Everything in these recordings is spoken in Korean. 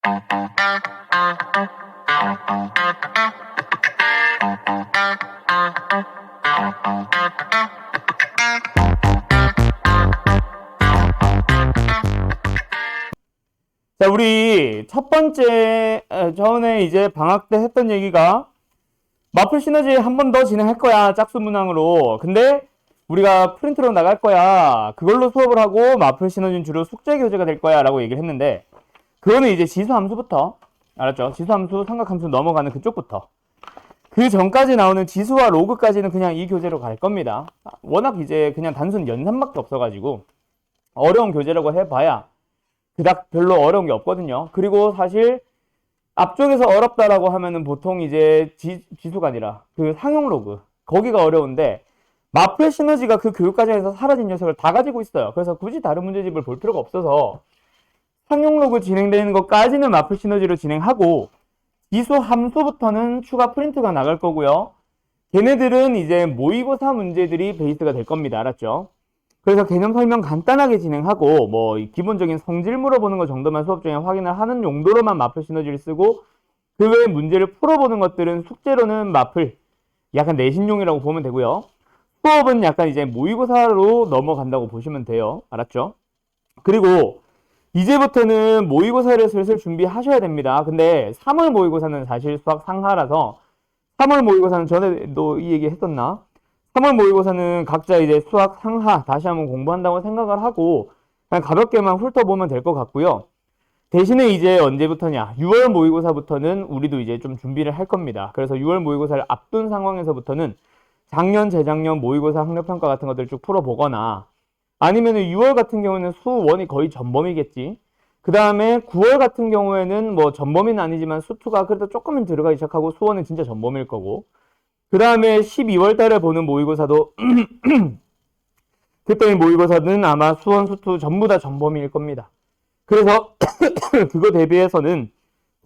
자, 우리 첫 번째, 전에 이제 방학 때 했던 얘기가 마플 시너지 한 번 더 진행할 거야, 짝수 문항으로. 근데 우리가 프린트로 나갈 거야. 그걸로 수업을 하고 마플 시너지는 주로 숙제 교재가 될 거야 라고 얘기를 했는데, 그거는 이제 지수 함수부터, 알았죠? 지수 함수, 삼각함수 넘어가는 그쪽부터. 그 전까지 나오는 지수와 로그까지는 그냥 이 교재로 갈 겁니다. 워낙 이제 그냥 단순 연산밖에 없어가지고 어려운 교재라고 해봐야 그닥 별로 어려운 게 없거든요. 그리고 사실 앞쪽에서 어렵다라고 하면은 보통 이제 지수가 아니라 그 상용 로그, 거기가 어려운데 마플 시너지가 그 교육 과정에서 사라진 녀석을 다 가지고 있어요. 그래서 굳이 다른 문제집을 볼 필요가 없어서 상용 로그 진행되는 것까지는 마플 시너지로 진행하고, 지수 함수부터는 추가 프린트가 나갈 거고요. 걔네들은 이제 모의고사 문제들이 베이스가 될 겁니다. 알았죠? 그래서 개념 설명 간단하게 진행하고, 뭐 기본적인 성질 물어보는 것 정도만 수업 중에 확인을 하는 용도로만 마플 시너지를 쓰고, 그 외에 문제를 풀어보는 것들은 숙제로는 마플 약간 내신용이라고 보면 되고요. 수업은 약간 이제 모의고사로 넘어간다고 보시면 돼요. 알았죠? 그리고 이제부터는 모의고사를 슬슬 준비하셔야 됩니다. 근데 3월 모의고사는 사실 수학 상하라서, 3월 모의고사는 전에도 이 얘기 했었나? 3월 모의고사는 각자 이제 수학 상하 다시 한번 공부한다고 생각을 하고 그냥 가볍게만 훑어보면 될 것 같고요. 대신에 이제 언제부터냐? 6월 모의고사부터는 우리도 이제 좀 준비를 할 겁니다. 그래서 6월 모의고사를 앞둔 상황에서부터는 작년, 재작년 모의고사 학력평가 같은 것들 쭉 풀어보거나, 아니면은 6월 같은 경우는 수1이 거의 전범이겠지. 그 다음에 9월 같은 경우에는 뭐 전범이는 아니지만 수2가 그래도 조금은 들어가기 시작하고 수1은 진짜 전범일 거고, 그 다음에 12월 달에 보는 모의고사도 그때의 모의고사는 아마 수1, 수2 전부 다 전범일 겁니다. 그래서 그거 대비해서는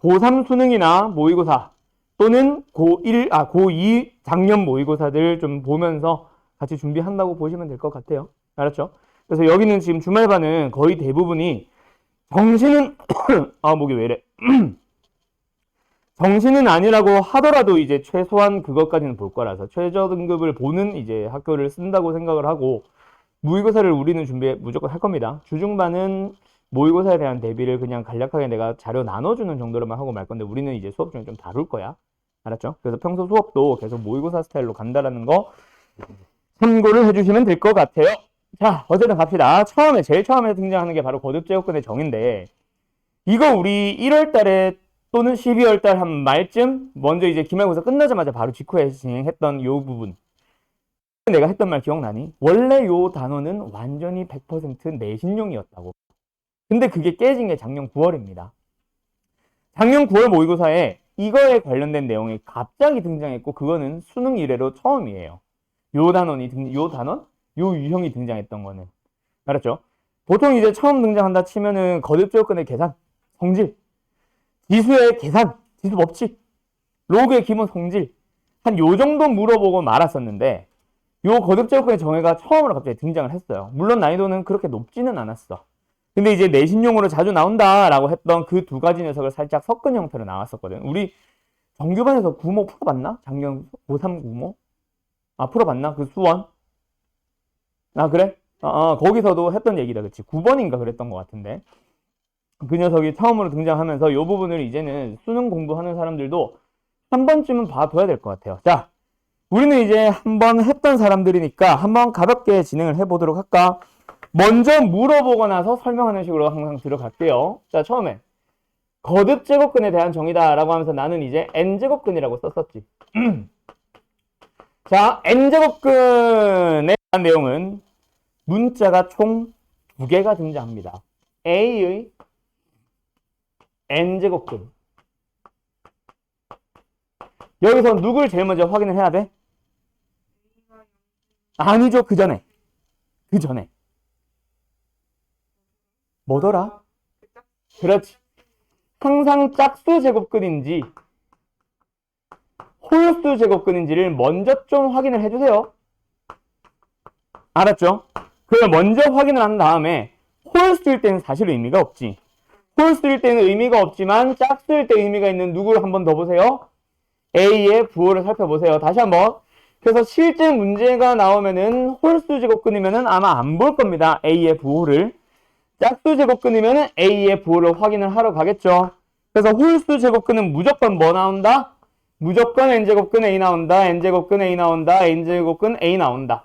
고3 수능이나 모의고사 또는 고2 작년 모의고사들 좀 보면서 같이 준비한다고 보시면 될 것 같아요. 알았죠? 그래서 여기는 지금 주말반은 거의 대부분이 정시는 목이 왜 이래? 정시는 아니라고 하더라도 이제 최소한 그것까지는 볼 거라서 최저 등급을 보는 이제 학교를 쓴다고 생각을 하고, 모의고사를 우리는 준비 무조건 할 겁니다. 주중반은 모의고사에 대한 대비를 그냥 간략하게 내가 자료 나눠주는 정도로만 하고 말 건데, 우리는 이제 수업 중에 좀 다룰 거야. 알았죠? 그래서 평소 수업도 계속 모의고사 스타일로 간다라는 거 참고를 해주시면 될 것 같아요. 자, 어쨌든 갑시다. 제일 처음에 등장하는 게 바로 거듭제곱근의 정인데, 이거 우리 1월 달에 또는 12월 달 한 말쯤 먼저 이제 기말고사 끝나자마자 바로 직후에 진행했던 요 부분. 내가 했던 말 기억나니? 원래 요 단어는 완전히 100% 내신용이었다고. 근데 그게 깨진 게 작년 9월입니다. 작년 9월 모의고사에 이거에 관련된 내용이 갑자기 등장했고, 그거는 수능 이래로 처음이에요. 요 유형이 등장했던 거는. 알았죠? 보통 이제 처음 등장한다 치면은 거듭제곱근의 계산, 성질, 지수의 계산, 지수 법칙, 로그의 기본 성질, 한 요 정도 물어보고 말았었는데, 요 거듭제곱근의 정의가 처음으로 갑자기 등장을 했어요. 물론 난이도는 그렇게 높지는 않았어. 근데 이제 내신용으로 자주 나온다라고 했던 그 두 가지 녀석을 살짝 섞은 형태로 나왔었거든. 우리 정규반에서 구모 풀어봤나? 작년 고3 구모? 풀어봤나? 그 수원? 그래? 거기서도 했던 얘기다. 그치? 9번인가 그랬던 것 같은데. 그 녀석이 처음으로 등장하면서 이 부분을 이제는 수능 공부하는 사람들도 한 번쯤은 봐둬야 될 것 같아요. 자, 우리는 이제 한번 했던 사람들이니까 한번 가볍게 진행을 해보도록 할까? 먼저 물어보고 나서 설명하는 식으로 항상 들어갈게요. 자, 처음에 거듭제곱근에 대한 정의다 라고 하면서 나는 이제 n제곱근이라고 썼었지. 자, n제곱근에 대한 내용은 문자가 총 2개가 등장합니다. a의 n제곱근. 여기서 누굴 제일 먼저 확인을 해야 돼? 아니죠. 그 전에. 뭐더라? 그렇지. 항상 짝수 제곱근인지 홀수 제곱근인지를 먼저 좀 확인을 해주세요. 알았죠? 그걸 먼저 확인을 한 다음에 홀수일 때는 사실 의미가 없지. 홀수일 때는 의미가 없지만 짝수일 때 의미가 있는 누구를 한번 더 보세요. A의 부호를 살펴보세요. 다시 한번. 그래서 실제 문제가 나오면은 홀수 제곱근이면은 아마 안 볼 겁니다. A의 부호를. 짝수 제곱근이면은 A의 부호를 확인을 하러 가겠죠. 그래서 홀수 제곱근은 무조건 뭐 나온다? 무조건 n제곱근 A 나온다. n제곱근 A 나온다. n제곱근 A 나온다.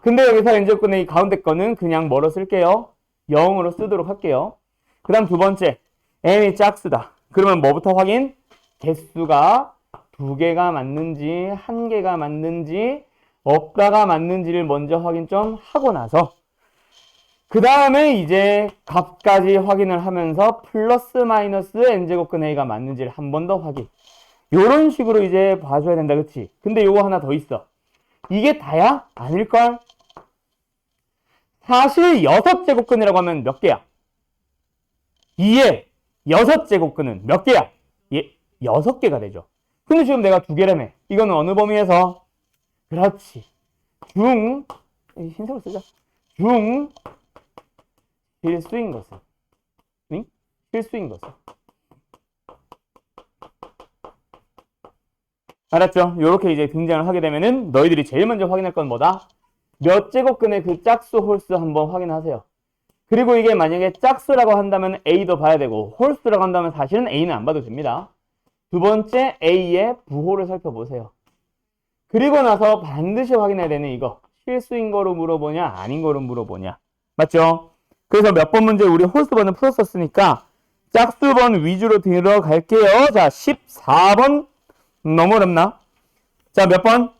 근데 여기서 n제곱근 A 가운데 거는 그냥 뭐로 쓸게요? 0으로 쓰도록 할게요. 그 다음 두 번째, n이 짝수다. 그러면 뭐부터 확인? 개수가 2개가 맞는지 1개가 맞는지 없다가 맞는지를 먼저 확인 좀 하고 나서 그 다음에 이제 값까지 확인을 하면서 플러스 마이너스 n제곱근 A가 맞는지를 한 번 더 확인. 요런 식으로 이제 봐줘야 된다, 그치? 근데 요거 하나 더 있어. 이게 다야? 아닐걸? 사실 6제곱근이라고 하면 몇 개야? 2에 6제곱근은 몇 개야? 예, 6개가 되죠. 근데 지금 내가 2개라며. 이거는 어느 범위에서? 그렇지. 흰색으로 쓰자. 실수인 것은. 응? 실수인 것은. 알았죠? 요렇게 이제 등장을 하게 되면은 너희들이 제일 먼저 확인할 건 뭐다? 몇 제곱근의 그 짝수 홀수 한번 확인하세요. 그리고 이게 만약에 짝수라고 한다면 A도 봐야 되고 홀수라고 한다면 사실은 A는 안 봐도 됩니다. 두 번째 A의 부호를 살펴보세요. 그리고 나서 반드시 확인해야 되는 이거. 실수인 거로 물어보냐 아닌 거로 물어보냐. 맞죠? 그래서 몇 번 문제 우리 홀수번은 풀었었으니까 짝수번 위주로 들어갈게요. 자, 14번 너무 어렵나? 자, 몇 번?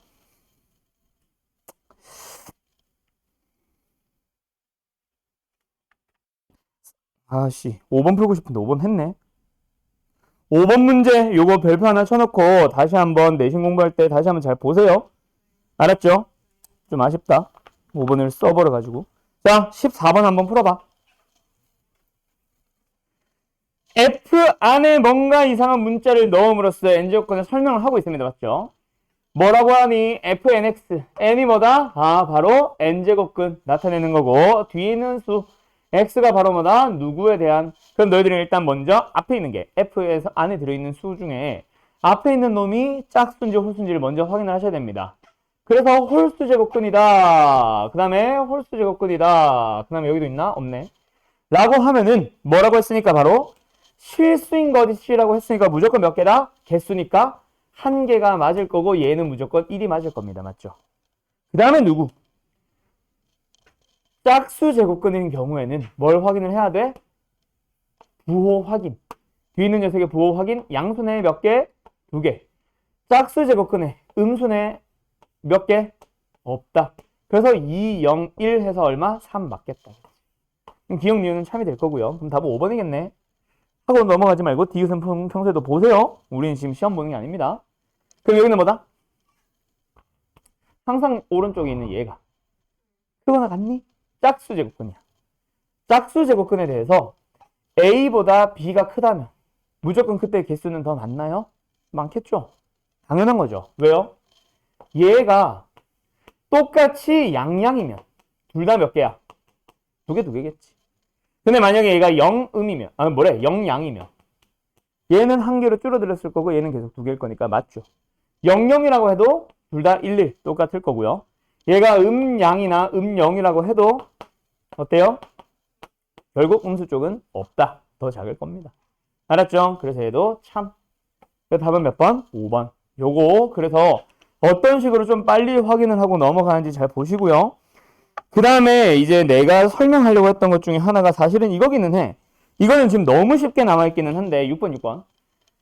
아씨, 5번 풀고 싶은데 5번 했네. 5번 문제 요거 별표 하나 쳐놓고 다시 한번 내신 공부할 때 다시 한번 잘 보세요. 알았죠? 좀 아쉽다. 5번을 써버려가지고. 자, 14번 한번 풀어봐. F 안에 뭔가 이상한 문자를 넣음으로써 n제곱근을 설명을 하고 있습니다. 맞죠? 뭐라고 하니? fnx. n이 뭐다? 아, 바로 n제곱근 나타내는 거고 뒤에 있는 수 x가 바로 뭐다? 누구에 대한. 그럼 너희들은 일단 먼저 앞에 있는 게 f에서 안에 들어있는 수 중에 앞에 있는 놈이 짝수인지 홀수인지를 먼저 확인을 하셔야 됩니다. 그래서 홀수 제곱근이다. 그 다음에 홀수 제곱근이다. 그 다음에 여기도 있나? 없네. 라고 하면은 뭐라고 했으니까 바로 실수인 것이라고 했으니까 무조건 몇 개다? 개수니까 1개가 맞을 거고 얘는 무조건 1이 맞을 겁니다. 맞죠? 그 다음에 누구? 짝수 제곱근인 경우에는 뭘 확인을 해야 돼? 부호 확인. 뒤에 있는 녀석의 부호 확인. 양수네 몇 개? 2개. 짝수 제곱근에 음수네 몇 개? 없다. 그래서 2, 0, 1 해서 얼마? 3 맞겠다. 기억 니은은 참이 될 거고요. 그럼 답은 5번이겠네. 하고 넘어가지 말고 디귿은 평소에도 보세요. 우리는 지금 시험 보는 게 아닙니다. 그럼 여기는 뭐다? 항상 오른쪽에 있는 얘가. 그거나 같니? 짝수 제곱근이야. 짝수 제곱근에 대해서 A보다 B가 크다면 무조건 그때 개수는 더 많나요? 많겠죠? 당연한 거죠. 왜요? 얘가 똑같이 양양이면 둘 다 몇 개야? 2개겠지. 근데 만약에 얘가 0음이면, 아, 뭐래? 0양이면 얘는 1개로 줄어들었을 거고 얘는 계속 2개일 거니까 맞죠? 00이라고 해도 둘 다 1, 1 똑같을 거고요. 얘가 음양이나 음영이라고 해도 어때요? 결국 음수 쪽은 없다. 더 작을 겁니다. 알았죠? 그래서 얘도 참. 답은 몇 번? 5번. 요거 그래서 어떤 식으로 좀 빨리 확인을 하고 넘어가는지 잘 보시고요. 그 다음에 이제 내가 설명하려고 했던 것 중에 하나가 사실은 이거기는 해. 이거는 지금 너무 쉽게 남아있기는 한데 6번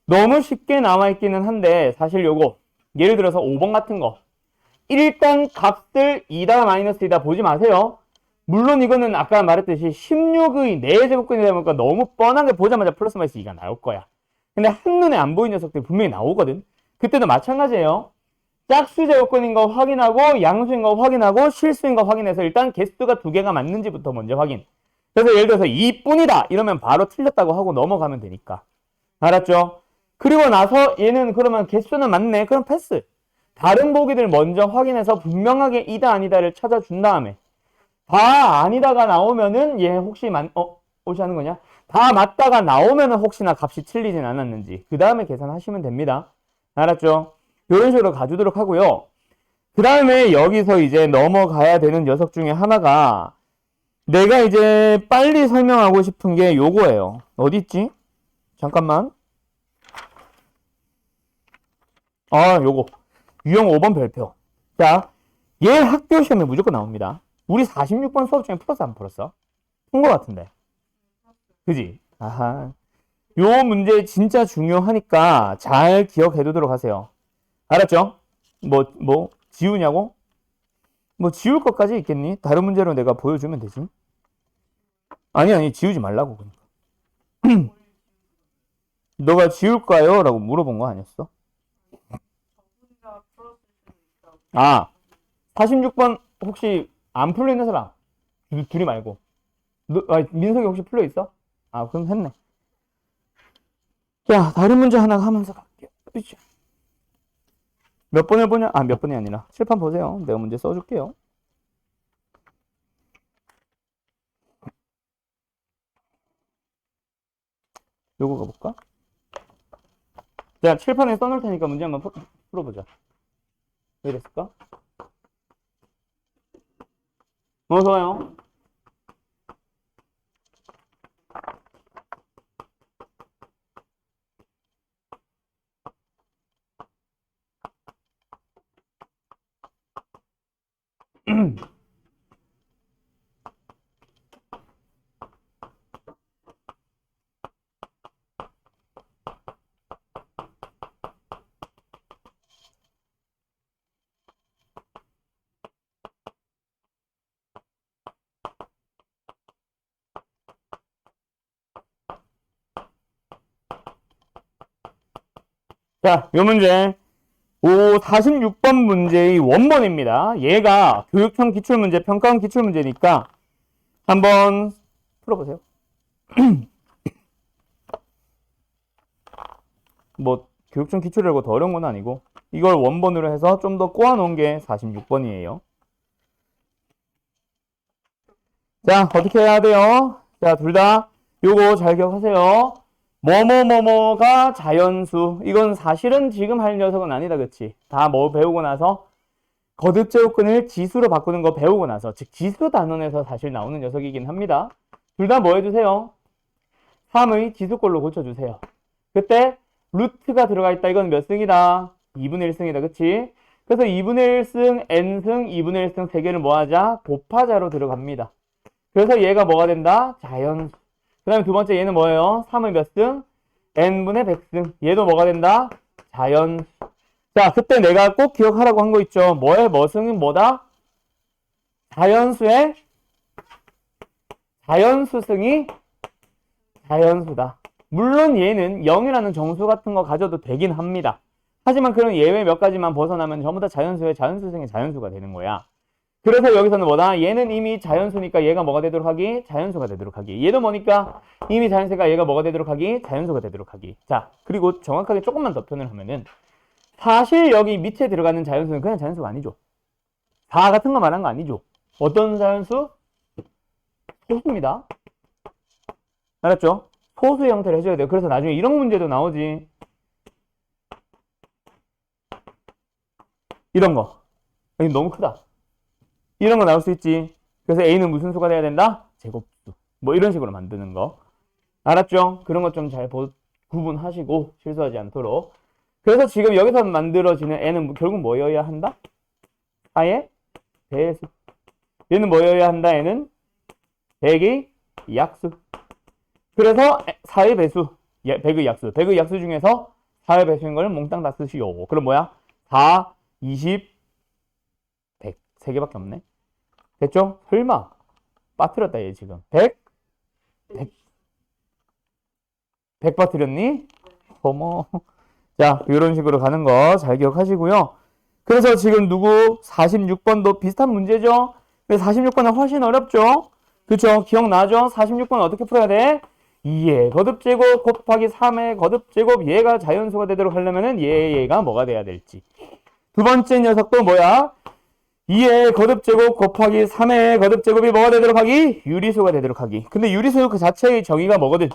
너무 쉽게 남아있기는 한데 사실 요거 예를 들어서 5번 같은 거 일단 값을 2다 마이너스 2다 보지 마세요. 물론 이거는 아까 말했듯이 16의 4제곱근이다 보니까 너무 뻔하게 보자마자 플러스 마이너스 2가 나올 거야. 근데 한눈에 안 보이는 녀석들이 분명히 나오거든. 그때도 마찬가지예요. 짝수 제곱근인 거 확인하고 양수인 거 확인하고 실수인 거 확인해서 일단 개수가 2개가 맞는지부터 먼저 확인. 그래서 예를 들어서 2뿐이다 이러면 바로 틀렸다고 하고 넘어가면 되니까. 알았죠? 그리고 나서 얘는 그러면 개수는 맞네. 그럼 패스. 다른 보기들 먼저 확인해서 분명하게 이다 아니다를 찾아준 다음에 다 아니다가 나오면은 얘 혹시 혹시 하는 거냐? 다 맞다가 나오면 혹시나 값이 틀리진 않았는지 그 다음에 계산하시면 됩니다. 알았죠? 이런 식으로 가주도록 하고요. 그 다음에 여기서 이제 넘어가야 되는 녀석 중에 하나가 내가 이제 빨리 설명하고 싶은 게 요거예요. 어디 있지? 잠깐만. 요거. 유형 5번 별표. 자, 얘 학교 시험에 무조건 나옵니다. 우리 46번 수업 중에 풀었어, 안 풀었어? 푼 거 같은데. 그지? 아하. 요 문제 진짜 중요하니까 잘 기억해 두도록 하세요. 알았죠? 지우냐고? 뭐 지울 것까지 있겠니? 다른 문제로 내가 보여주면 되지. 아니, 지우지 말라고, 그러니까. 너가 지울까요? 라고 물어본 거 아니었어? 46번 혹시 안 풀려 있는 사람? 둘이 말고. 민석이 혹시 풀려 있어? 그럼 했네. 자, 다른 문제 하나 하면서 갈게요. 몇 번을 보냐? 몇 번이 아니라 칠판 보세요. 내가 문제 써줄게요. 요거 가볼까? 자, 칠판에 써놓을 테니까 문제 한번 풀어보자. 왜 이랬을까? 좋아요. 자, 요 문제. 46번 문제의 원본입니다. 얘가 교육형 기출문제, 평가형 기출문제니까 한번 풀어보세요. 교육형 기출이라고 더 어려운 건 아니고 이걸 원본으로 해서 좀 더 꼬아놓은 게 46번이에요. 자, 어떻게 해야 돼요? 자, 둘 다 요거 잘 기억하세요. 뭐뭐뭐뭐가 자연수. 이건 사실은 지금 할 녀석은 아니다, 그치? 다 배우고 나서 거듭제곱근을 지수로 바꾸는 거 배우고 나서, 즉 지수 단원에서 사실 나오는 녀석이긴 합니다. 둘 다 뭐 해주세요? 3의 지수꼴로 고쳐주세요. 그때 루트가 들어가 있다. 이건 몇 승이다? 2분의 1승이다, 그치? 그래서 2분의 1승, n승, 2분의 1승 3개를 뭐하자? 곱하자로 들어갑니다. 그래서 얘가 뭐가 된다? 자연수. 그 다음에 두 번째 얘는 뭐예요? 3의 몇 승? n분의 100승. 얘도 뭐가 된다? 자연수. 자, 그때 내가 꼭 기억하라고 한 거 있죠? 뭐승은 뭐다? 자연수의 자연수승이 자연수다. 물론 얘는 0이라는 정수 같은 거 가져도 되긴 합니다. 하지만 그런 예외 몇 가지만 벗어나면 전부 다 자연수의 자연수승의 자연수가 되는 거야. 그래서 여기서는 뭐다? 얘는 이미 자연수니까 얘가 뭐가 되도록 하기? 자연수가 되도록 하기. 얘도 뭐니까? 이미 자연수가 얘가 뭐가 되도록 하기? 자연수가 되도록 하기. 자, 그리고 정확하게 조금만 더 표현을 하면은 사실 여기 밑에 들어가는 자연수는 그냥 자연수가 아니죠. 4 같은 거 말한 거 아니죠. 어떤 자연수? 소수입니다. 알았죠? 소수의 형태를 해줘야 돼요. 그래서 나중에 이런 문제도 나오지. 이런 거. 여기 너무 크다. 이런 거 나올 수 있지. 그래서 A는 무슨 수가 돼야 된다? 제곱수. 이런 식으로 만드는 거. 알았죠? 그런 것 좀 잘 구분하시고 실수하지 않도록. 그래서 지금 여기서 만들어지는 N은 결국 뭐여야 한다? 4의 배수. 얘는 뭐여야 한다? N은 100의 약수. 그래서 4의 배수, 100의 약수. 100의 약수 중에서 4의 배수인 걸 몽땅 다 쓰시오. 그럼 뭐야? 4, 20, 100. 3개밖에 없네. 됐죠? 설마 빠뜨렸다 얘 지금. 100? 100 빠뜨렸니? 어머. 자, 이런 식으로 가는 거 잘 기억하시고요. 그래서 지금 누구 46번도 비슷한 문제죠? 근데 46번은 훨씬 어렵죠? 그쵸? 기억나죠? 46번 어떻게 풀어야 돼? 2의 거듭제곱 곱하기 3의 거듭제곱 얘가 자연수가 되도록 하려면은 얘가 뭐가 돼야 될지. 두 번째 녀석도 뭐야? 2의 거듭제곱 곱하기 3의 거듭제곱이 뭐가 되도록 하기? 유리수가 되도록 하기. 근데 유리수 그 자체의 정의가 뭐거든?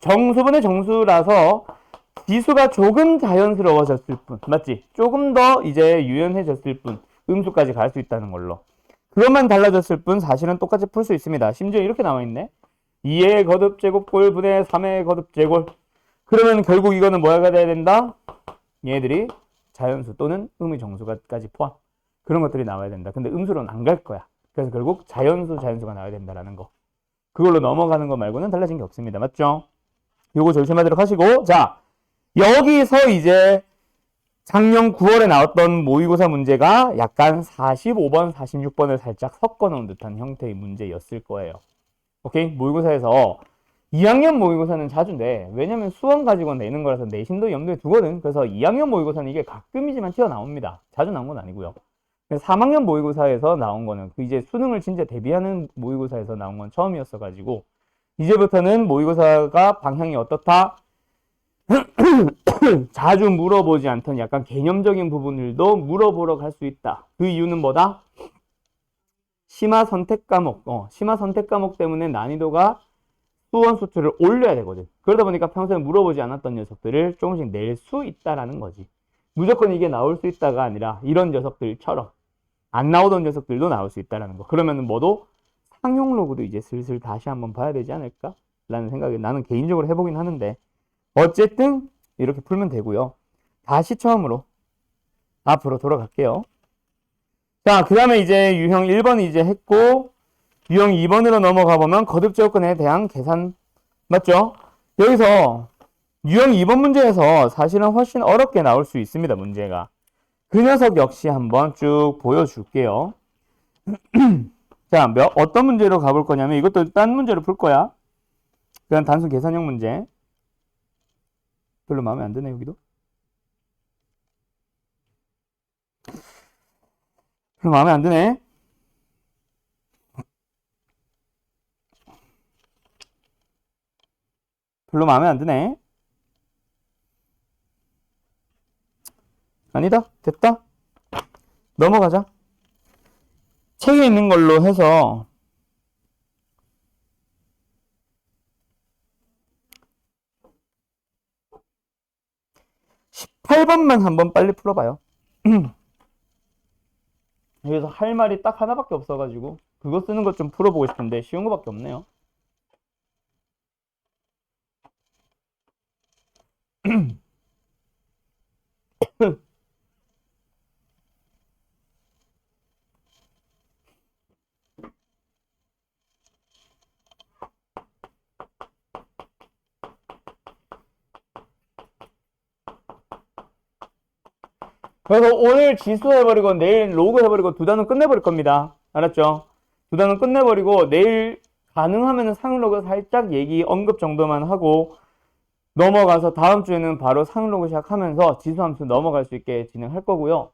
정수분의 정수라서 지수가 조금 자연스러워졌을 뿐. 맞지? 조금 더 이제 유연해졌을 뿐. 음수까지 갈 수 있다는 걸로. 그것만 달라졌을 뿐 사실은 똑같이 풀 수 있습니다. 심지어 이렇게 나와있네. 2의 거듭제곱골 분의 3의 거듭제곱. 그러면 결국 이거는 뭐가 돼야 된다? 얘들이 자연수 또는 음의 정수까지 포함. 그런 것들이 나와야 된다. 근데 음수로는 안 갈 거야. 그래서 결국 자연수가 나와야 된다라는 거. 그걸로 넘어가는 거 말고는 달라진 게 없습니다. 맞죠? 요거 조심하도록 하시고, 자, 여기서 이제 작년 9월에 나왔던 모의고사 문제가 약간 45번, 46번을 살짝 섞어 놓은 듯한 형태의 문제였을 거예요. 오케이? 모의고사에서 2학년 모의고사는 자주 내. 왜냐면 수원 가지고 내는 거라서 내신도 염두에 두거든. 그래서 2학년 모의고사는 이게 가끔이지만 튀어나옵니다. 자주 나온 건 아니고요. 3학년 모의고사에서 나온 거는 이제 수능을 진짜 대비하는 모의고사에서 나온 건 처음이었어가지고 이제부터는 모의고사가 방향이 어떻다? 자주 물어보지 않던 약간 개념적인 부분들도 물어보러 갈 수 있다. 그 이유는 뭐다? 심화 선택 과목, 심화 선택 과목 때문에 난이도가 수원 수투를 올려야 되거든. 그러다 보니까 평소에 물어보지 않았던 녀석들을 조금씩 낼 수 있다라는 거지. 무조건 이게 나올 수 있다가 아니라 이런 녀석들처럼 안 나오던 녀석들도 나올 수 있다라는 거. 그러면은 뭐도 상용 로그도 이제 슬슬 다시 한번 봐야 되지 않을까? 라는 생각이 나는 개인적으로 해보긴 하는데 어쨌든 이렇게 풀면 되고요. 다시 처음으로 앞으로 돌아갈게요. 자, 그 다음에 이제 유형 1번 이제 했고 유형 2번으로 넘어가 보면 거듭제곱근에 대한 계산 맞죠? 여기서 유형 2번 문제에서 사실은 훨씬 어렵게 나올 수 있습니다. 문제가. 그 녀석 역시 한번 쭉 보여줄게요. 자, 어떤 문제로 가볼 거냐면 이것도 딴 문제로 풀 거야. 그냥 단순 계산형 문제. 별로 마음에 안 드네 여기도. 별로 마음에 안 드네. 별로 마음에 안 드네. 아니다. 됐다. 넘어가자. 책에 있는 걸로 해서 18번만 한번 빨리 풀어봐요. 여기서 할 말이 딱 하나밖에 없어가지고 그거 쓰는 것 좀 풀어보고 싶은데 쉬운 거밖에 없네요. 그래서 오늘 지수 해버리고 내일 로그 해버리고 두 단원 끝내버릴 겁니다. 알았죠? 두 단원 끝내버리고 내일 가능하면 상로그 살짝 얘기 언급 정도만 하고 넘어가서 다음 주에는 바로 상로그 시작하면서 지수함수 넘어갈 수 있게 진행할 거고요.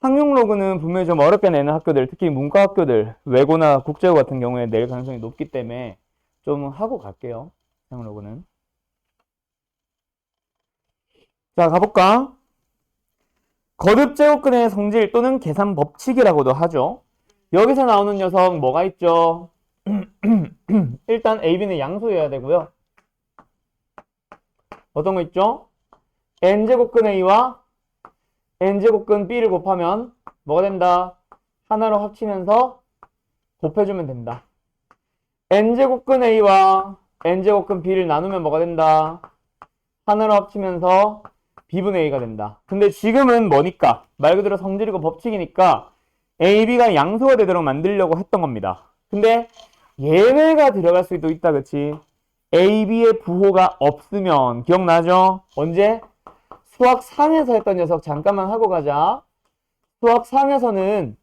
상용 로그는 분명히 좀 어렵게 내는 학교들, 특히 문과 학교들, 외고나 국제고 같은 경우에 낼 가능성이 높기 때문에 좀 하고 갈게요. 상용 로그는. 자, 가볼까? 거듭제곱근의 성질 또는 계산 법칙이라고도 하죠. 여기서 나오는 녀석 뭐가 있죠? 일단 AB는 양수여야 되고요. 어떤 거 있죠? n제곱근 A와 n제곱근 B를 곱하면 뭐가 된다? 하나로 합치면서 곱해주면 된다. n제곱근 A와 n제곱근 B를 나누면 뭐가 된다? 하나로 합치면서 B분의 A가 된다. 근데 지금은 뭐니까? 말 그대로 성질이고 법칙이니까 A, B가 양수가 되도록 만들려고 했던 겁니다. 근데 얘네가 들어갈 수도 있다, 그치? A, B의 부호가 없으면 기억나죠? 언제? 수학 3에서 했던 녀석 잠깐만 하고 가자. 수학 3에서는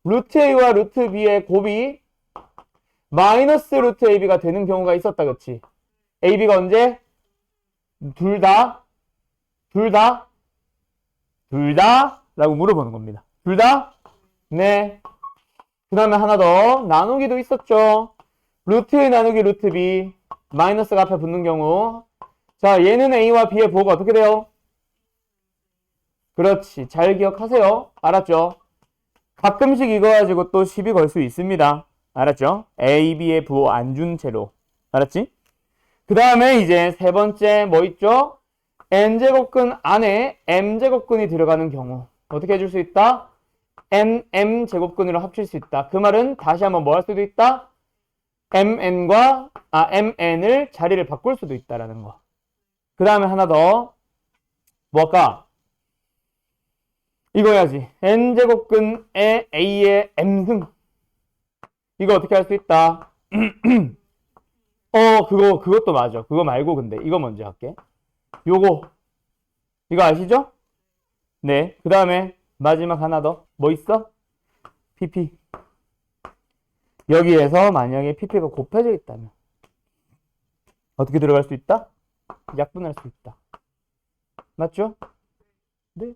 루트 A와 루트 B의 곱이 마이너스 루트 AB가 되는 경우가 있었다, 그치? AB가 언제? 둘 다? 라고 물어보는 겁니다. 둘 다? 네. 그 다음에 하나 더. 나누기도 있었죠. 루트 A 나누기 루트 B. 마이너스가 앞에 붙는 경우. 자, 얘는 A와 B의 부호가 어떻게 돼요? 그렇지. 잘 기억하세요. 알았죠? 가끔씩 이거 가지고 또 시비 걸 수 있습니다. 알았죠? A, B의 부호 안 준 채로. 알았지? 그 다음에 이제 세 번째 뭐 있죠? n제곱근 안에 m제곱근이 들어가는 경우 어떻게 해줄 수 있다? m제곱근으로 합칠 수 있다. 그 말은 다시 한번 뭐 할 수도 있다? mn을 자리를 바꿀 수도 있다라는 거. 그 다음에 하나 더 뭐 할까? 이거 해야지. n제곱근의 a의 m승. 이거 어떻게 할 수 있다? 그것도 맞아. 그거 말고 근데 이거 먼저 할게. 요거 이거 아시죠? 네. 그 다음에 마지막 하나 더. 뭐 있어? PP. 여기에서 만약에 PP가 곱해져 있다면 어떻게 들어갈 수 있다? 약분할 수 있다. 맞죠? 네.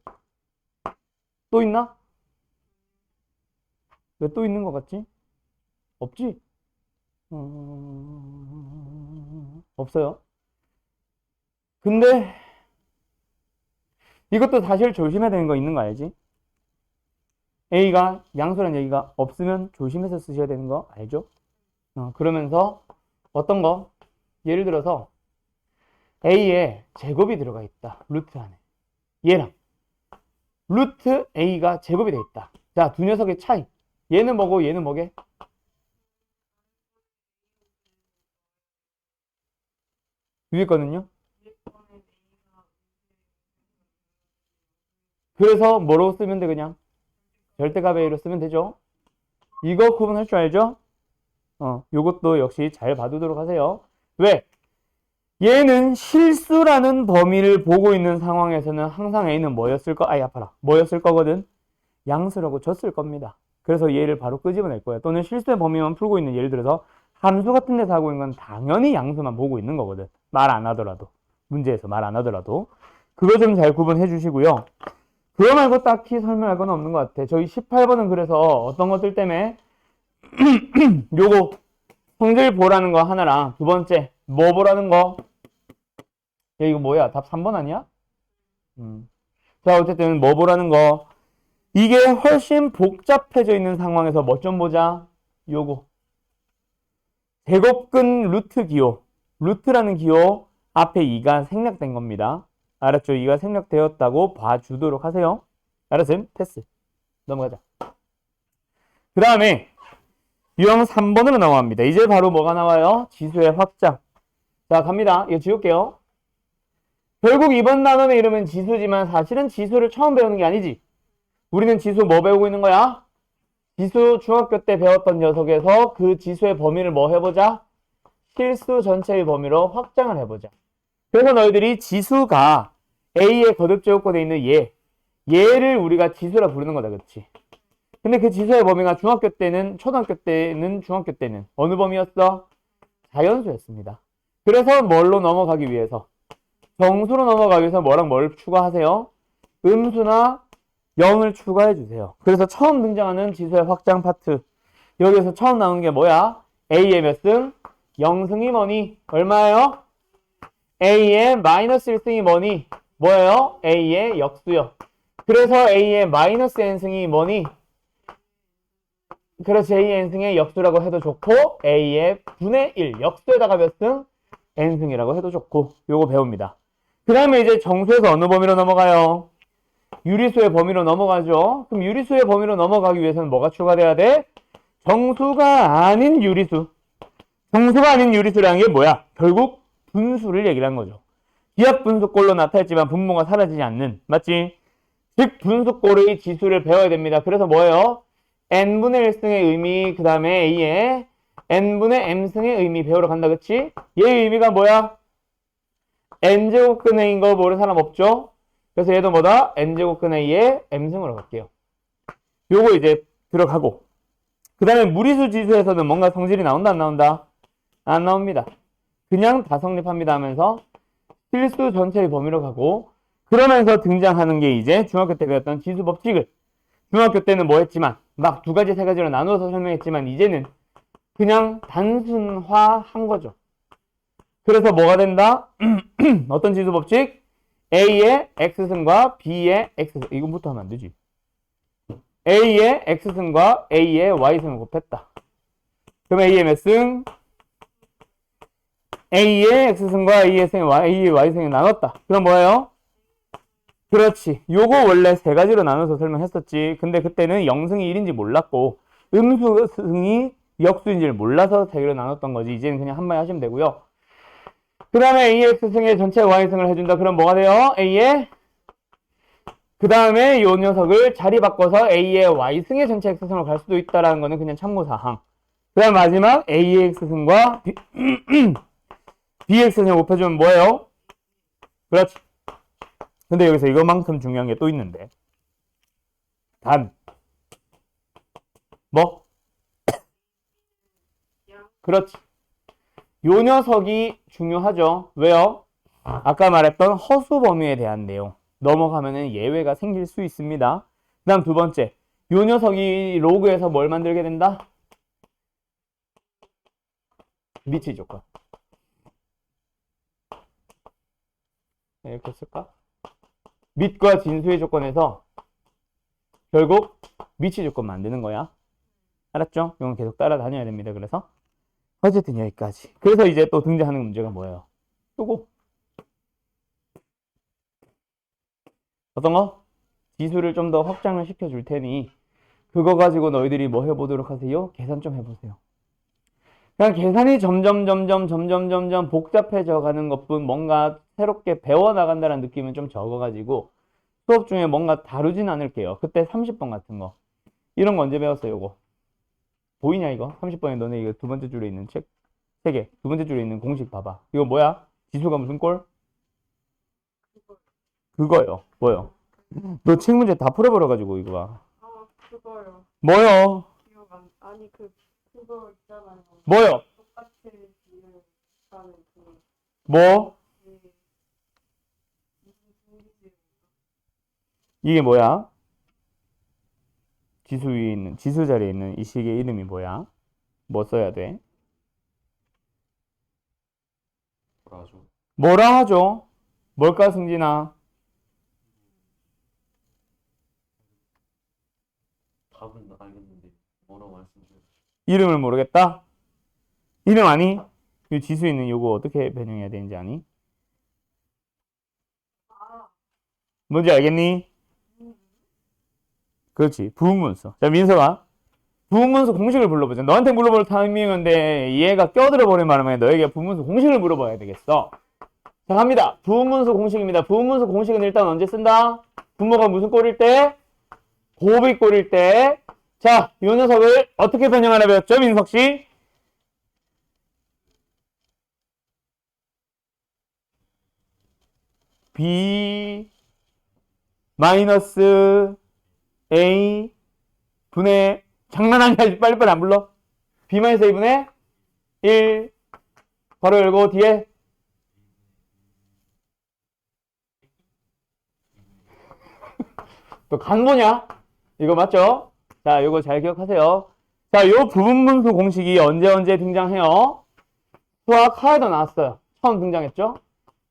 또 있나? 왜 또 있는 것 같지? 없지? 없어요. 근데 이것도 사실 조심해야 되는 거 있는 거 알지? A가 양수라는 얘기가 없으면 조심해서 쓰셔야 되는 거 알죠? 그러면서 어떤 거? 예를 들어서 A에 제곱이 들어가 있다. 루트 안에. 얘랑 루트 A가 제곱이 돼 있다. 자, 두 녀석의 차이. 얘는 뭐고 얘는 뭐게? 위에 거는요? 그래서 뭐로 쓰면 돼 그냥? 절대값 A로 쓰면 되죠. 이거 구분할 줄 알죠? 요것도 역시 잘 봐두도록 하세요. 왜? 얘는 실수라는 범위를 보고 있는 상황에서는 항상 A는 뭐였을 거? 아이 아파라. 뭐였을 거거든? 양수라고 줬을 겁니다. 그래서 얘를 바로 끄집어낼 거예요. 또는 실수의 범위만 풀고 있는 예를 들어서 함수 같은 데서 하고 있는 건 당연히 양수만 보고 있는 거거든. 말 안 하더라도. 문제에서 말 안 하더라도. 그거 좀 잘 구분해 주시고요. 그거 말고 딱히 설명할 건 없는 것 같아. 저희 18번은 그래서 어떤 것들 때문에 요거 성질 보라는 거 하나랑 두 번째 뭐 보라는 거? 야 이거 뭐야? 답 3번 아니야? 자 어쨌든 뭐 보라는 거 이게 훨씬 복잡해져 있는 상황에서 뭐 좀 보자. 요거 제곱근 루트 기호 루트라는 기호 앞에 2가 생략된 겁니다. 알았죠? 2가 생략되었다고 봐주도록 하세요. 알았음? 패스. 넘어가자. 그 다음에 유형 3번으로 넘어갑니다. 이제 바로 뭐가 나와요? 지수의 확장. 자 갑니다. 이거 지울게요. 결국 이번 단원의 이름은 지수지만 사실은 지수를 처음 배우는 게 아니지. 우리는 지수 뭐 배우고 있는 거야? 지수 중학교 때 배웠던 녀석에서 그 지수의 범위를 뭐 해보자? 실수 전체의 범위로 확장을 해보자. 그래서 너희들이 지수가 A의 거듭제곱권에 있는 얘를 우리가 지수라 부르는 거다. 그렇지? 근데 그 지수의 범위가 중학교 때는 초등학교 때는 중학교 때는 어느 범위였어? 자연수였습니다. 그래서 뭘로 넘어가기 위해서 정수로 넘어가기 위해서 뭐랑 뭘 추가하세요? 음수나 0을 추가해 주세요. 그래서 처음 등장하는 지수의 확장 파트 여기에서 처음 나오는 게 뭐야? A의 몇 승? 0승이 뭐니? 얼마예요? A의 마이너스 1승이 뭐니? 뭐예요? A의 역수요. 그래서 A의 마이너스 n승이 뭐니? 그래서 A의 n승의 역수라고 해도 좋고 A의 분의 1 역수에다가 몇 승? n승이라고 해도 좋고 요거 배웁니다. 그 다음에 이제 정수에서 어느 범위로 넘어가요? 유리수의 범위로 넘어가죠. 그럼 유리수의 범위로 넘어가기 위해서는 뭐가 추가돼야 돼? 정수가 아닌 유리수. 정수가 아닌 유리수라는 게 뭐야? 결국 분수를 얘기를 한 거죠. 기하분수꼴로 나타났지만 분모가 사라지지 않는. 맞지? 즉 분수꼴의 지수를 배워야 됩니다. 그래서 뭐예요? n분의 1승의 의미 그 다음에 a의 n분의 m승의 의미 배우러 간다. 그치? 얘의 의미가 뭐야? n제곱근의 거 모르는 사람 없죠? 그래서 얘도 뭐다? n제곱근의 2의 m승으로 갈게요. 요거 이제 들어가고 그 다음에 무리수 지수에서는 뭔가 성질이 나온다 안 나온다? 안 나옵니다. 그냥 다 성립합니다 하면서 실수 전체의 범위로 가고 그러면서 등장하는 게 이제 중학교 때 배웠던 지수 법칙을 중학교 때는 뭐 했지만 막 두 가지 세 가지로 나누어서 설명했지만 이제는 그냥 단순화한 거죠. 그래서 뭐가 된다? 어떤 지수 법칙? A의 X승과 B의 X승. 이거부터 하면 안 되지. A의 X승과 A의 Y승을 곱했다. 그럼 A의 몇 승? A의 X승과 A의 Y승을 나눴다. 그럼 뭐예요? 그렇지. 요거 원래 세 가지로 나눠서 설명했었지. 근데 그때는 영승이 1인지 몰랐고 음수승이 역수인지를 몰라서 세 개로 나눴던 거지. 이제는 그냥 한 마디 하시면 되고요. 그 다음에 AX승의 전체 Y승을 해준다. 그럼 뭐가 돼요? A의 그 다음에 요 녀석을 자리 바꿔서 A의 Y승의 전체 X승으로 갈 수도 있다라는 거는 그냥 참고사항. 그 다음 마지막 A의 X승과 BX승을 곱해주면 뭐예요? 그렇지. 근데 여기서 이것만큼 중요한 게 또 있는데. 단. 뭐? 그렇지. 요 녀석이 중요하죠. 왜요? 아까 말했던 허수 범위에 대한 내용. 넘어가면은 예외가 생길 수 있습니다. 그 다음 두 번째. 요 녀석이 로그에서 뭘 만들게 된다? 미치 조건. 이렇게 쓸까? 밑과 진수의 조건에서 결국 미치 조건 만드는 거야. 알았죠? 이건 계속 따라다녀야 됩니다. 그래서 어쨌든 여기까지. 그래서 이제 또 등장하는 문제가 뭐예요? 요거. 어떤 거? 지수를 좀 더 확장을 시켜줄 테니 그거 가지고 너희들이 뭐 해보도록 하세요? 계산 좀 해보세요. 그냥 계산이 점점 복잡해져 가는 것뿐 뭔가 새롭게 배워나간다는 느낌은 좀 적어가지고 수업 중에 뭔가 다루진 않을게요. 그때 30번 같은 거. 이런 거 언제 배웠어요, 이거? 보이냐, 이거? 30번에 너네 이거 두 번째 줄에 있는 책, 세 개. 두 번째 줄에 있는 공식 봐봐. 이거 뭐야? 지수가 무슨 꼴? 그거요. 뭐요? 너 책 문제 다 풀어버려가지고, 이거 봐. 그거요. 뭐요? 기억 안, 아니 그거 있잖아요. 뭐요? 똑같이 지는 하는 뭐? 무슨 중기지? 이게 뭐야? 지수 위에 있는, 지수 자리에 있는 이 식의 이름이 뭐야? 뭐 써야 돼? 뭐라 하죠? 뭐라 하죠? 뭘까, 승진아? 답은 알겠는데 뭐라고 말씀드려요? 이름을 모르겠다? 이름 아니? 이 지수 있는 요거 어떻게 변형해야 되는지 아니? 뭔지 알겠니? 그렇지. 부분문서. 자, 민서가 부분문서 공식을 불러보자. 너한테 물어볼 타이밍인데 얘가 껴들어 버린 바람에 너에게 부분문서 공식을 물어봐야 되겠어. 자, 갑니다. 부분문서 공식입니다. 부분문서 공식은 일단 언제 쓴다? 분모가 무슨 꼴일 때? 곱이 꼴일 때. 자, 이 녀석을 어떻게 변형하나 배웠죠, 민석 씨? B 마이너스 A 분의 장난하냐 빨리빨리 안 불러. B 마이너스 A 분의 1 바로 열고 뒤에 또 간보냐? 이거 맞죠? 자, 이거 잘 기억하세요. 자, 요 부분분수 공식이 언제 등장해요? 수학 하에도 나왔어요. 처음 등장했죠?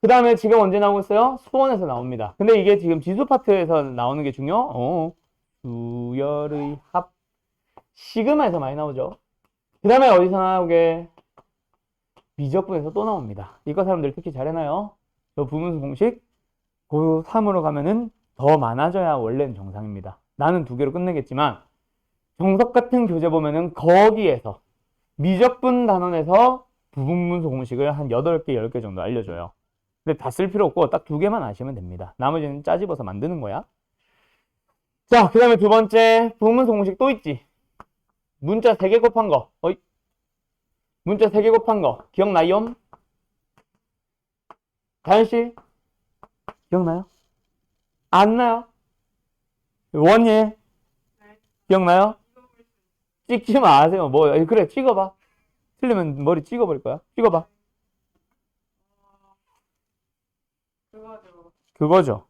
그 다음에 지금 언제 나오고 있어요? 수원에서 나옵니다. 근데 이게 지금 지수 파트에서 나오는 게 수열의 합 시그마에서 많이 나오죠. 그 다음에 어디서 나오게? 미적분에서 또 나옵니다. 이과 사람들 특히 잘해놔요. 저 부분수 공식 고3으로 가면은 더 많아져야 원래는 정상입니다. 나는 두 개로 끝내겠지만 정석 같은 교재 보면은 거기에서 미적분 단원에서 부분분수 공식을 한 8개, 10개 정도 알려줘요. 근데 다 쓸 필요 없고 딱 두 개만 아시면 됩니다. 나머지는 짜집어서 만드는 거야. 자, 그 다음에 두 번째 부분분수 공식 또 있지. 문자 3개 곱한 거. 문자 3개 곱한 거. 기억나요? 다현씨? 기억나요? 안 나요? 원예? 기억나요? 찍지 마세요. 뭐, 그래, 찍어봐. 틀리면 머리 찍어버릴 거야. 찍어봐. 그거죠. 그거죠.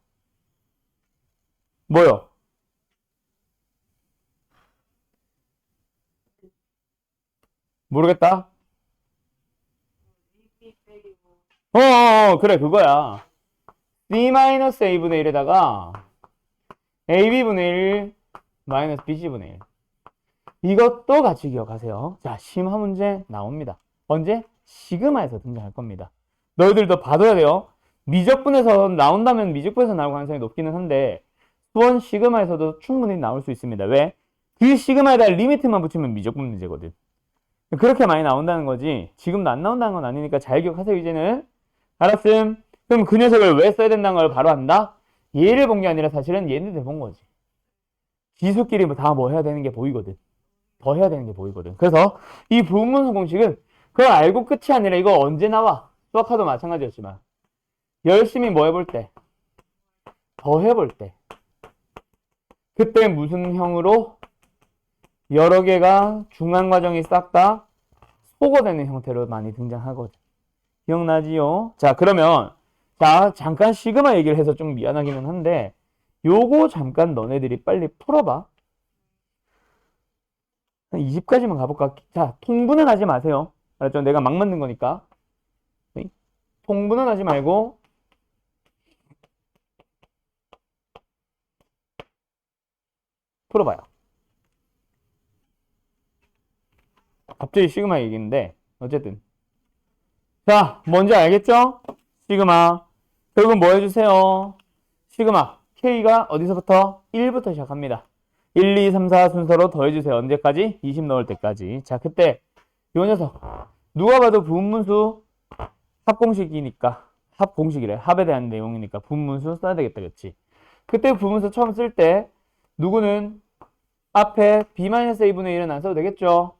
뭐요? 모르겠다. 그래, 그거야. C-A분의 1에다가 AB분의 1 마이너스 BC분의 1. 이것도 같이 기억하세요. 자, 심화 문제 나옵니다. 언제? 시그마에서 등장할 겁니다. 너희들도 봐둬야 돼요. 미적분에서 나온다면 미적분에서 나올 가능성이 높기는 한데 수원 시그마에서도 충분히 나올 수 있습니다. 왜? 그 시그마에다 리미트만 붙이면 미적분 문제거든. 그렇게 많이 나온다는 거지 지금도 안 나온다는 건 아니니까 잘 기억하세요. 이제는 알았음? 그럼 그 녀석을 왜 써야 된다는 걸 바로 안다? 얘를 본 게 아니라 사실은 얘네들 본 거지. 지수끼리 다 뭐 해야 되는 게 보이거든. 더 해야 되는 게 보이거든. 그래서 이 부분수 공식은 그걸 알고 끝이 아니라 이거 언제 나와? 수학화도 마찬가지였지만 열심히 뭐 해볼 때? 더 해볼 때. 그때 무슨 형으로? 여러 개가 중간 과정이 싹 다 소거되는 형태로 많이 등장하거든. 기억나지요? 자, 그러면 자, 잠깐 시그마 얘기를 해서 좀 미안하기는 한데 요거 잠깐 너네들이 빨리 풀어봐. 한 20까지만 가볼까? 자, 통분은 하지 마세요. 알았죠? 내가 막 만든 거니까. 통분은 하지 말고 풀어봐요. 갑자기 시그마 얘기인데 어쨌든 자, 뭔지 알겠죠? 시그마 결국은 뭐 해주세요? 시그마 K가 어디서부터? 1부터 시작합니다. 1, 2, 3, 4 순서로 더해주세요. 언제까지? 20 넣을 때까지. 자, 그때 요 녀석 누가 봐도 부분문수 합공식이니까 합공식이래. 합에 대한 내용이니까 부분문수 써야 되겠다. 그치? 그때 부분문수 처음 쓸 때 누구는 앞에 B-A분의 1은 안 써도 되겠죠?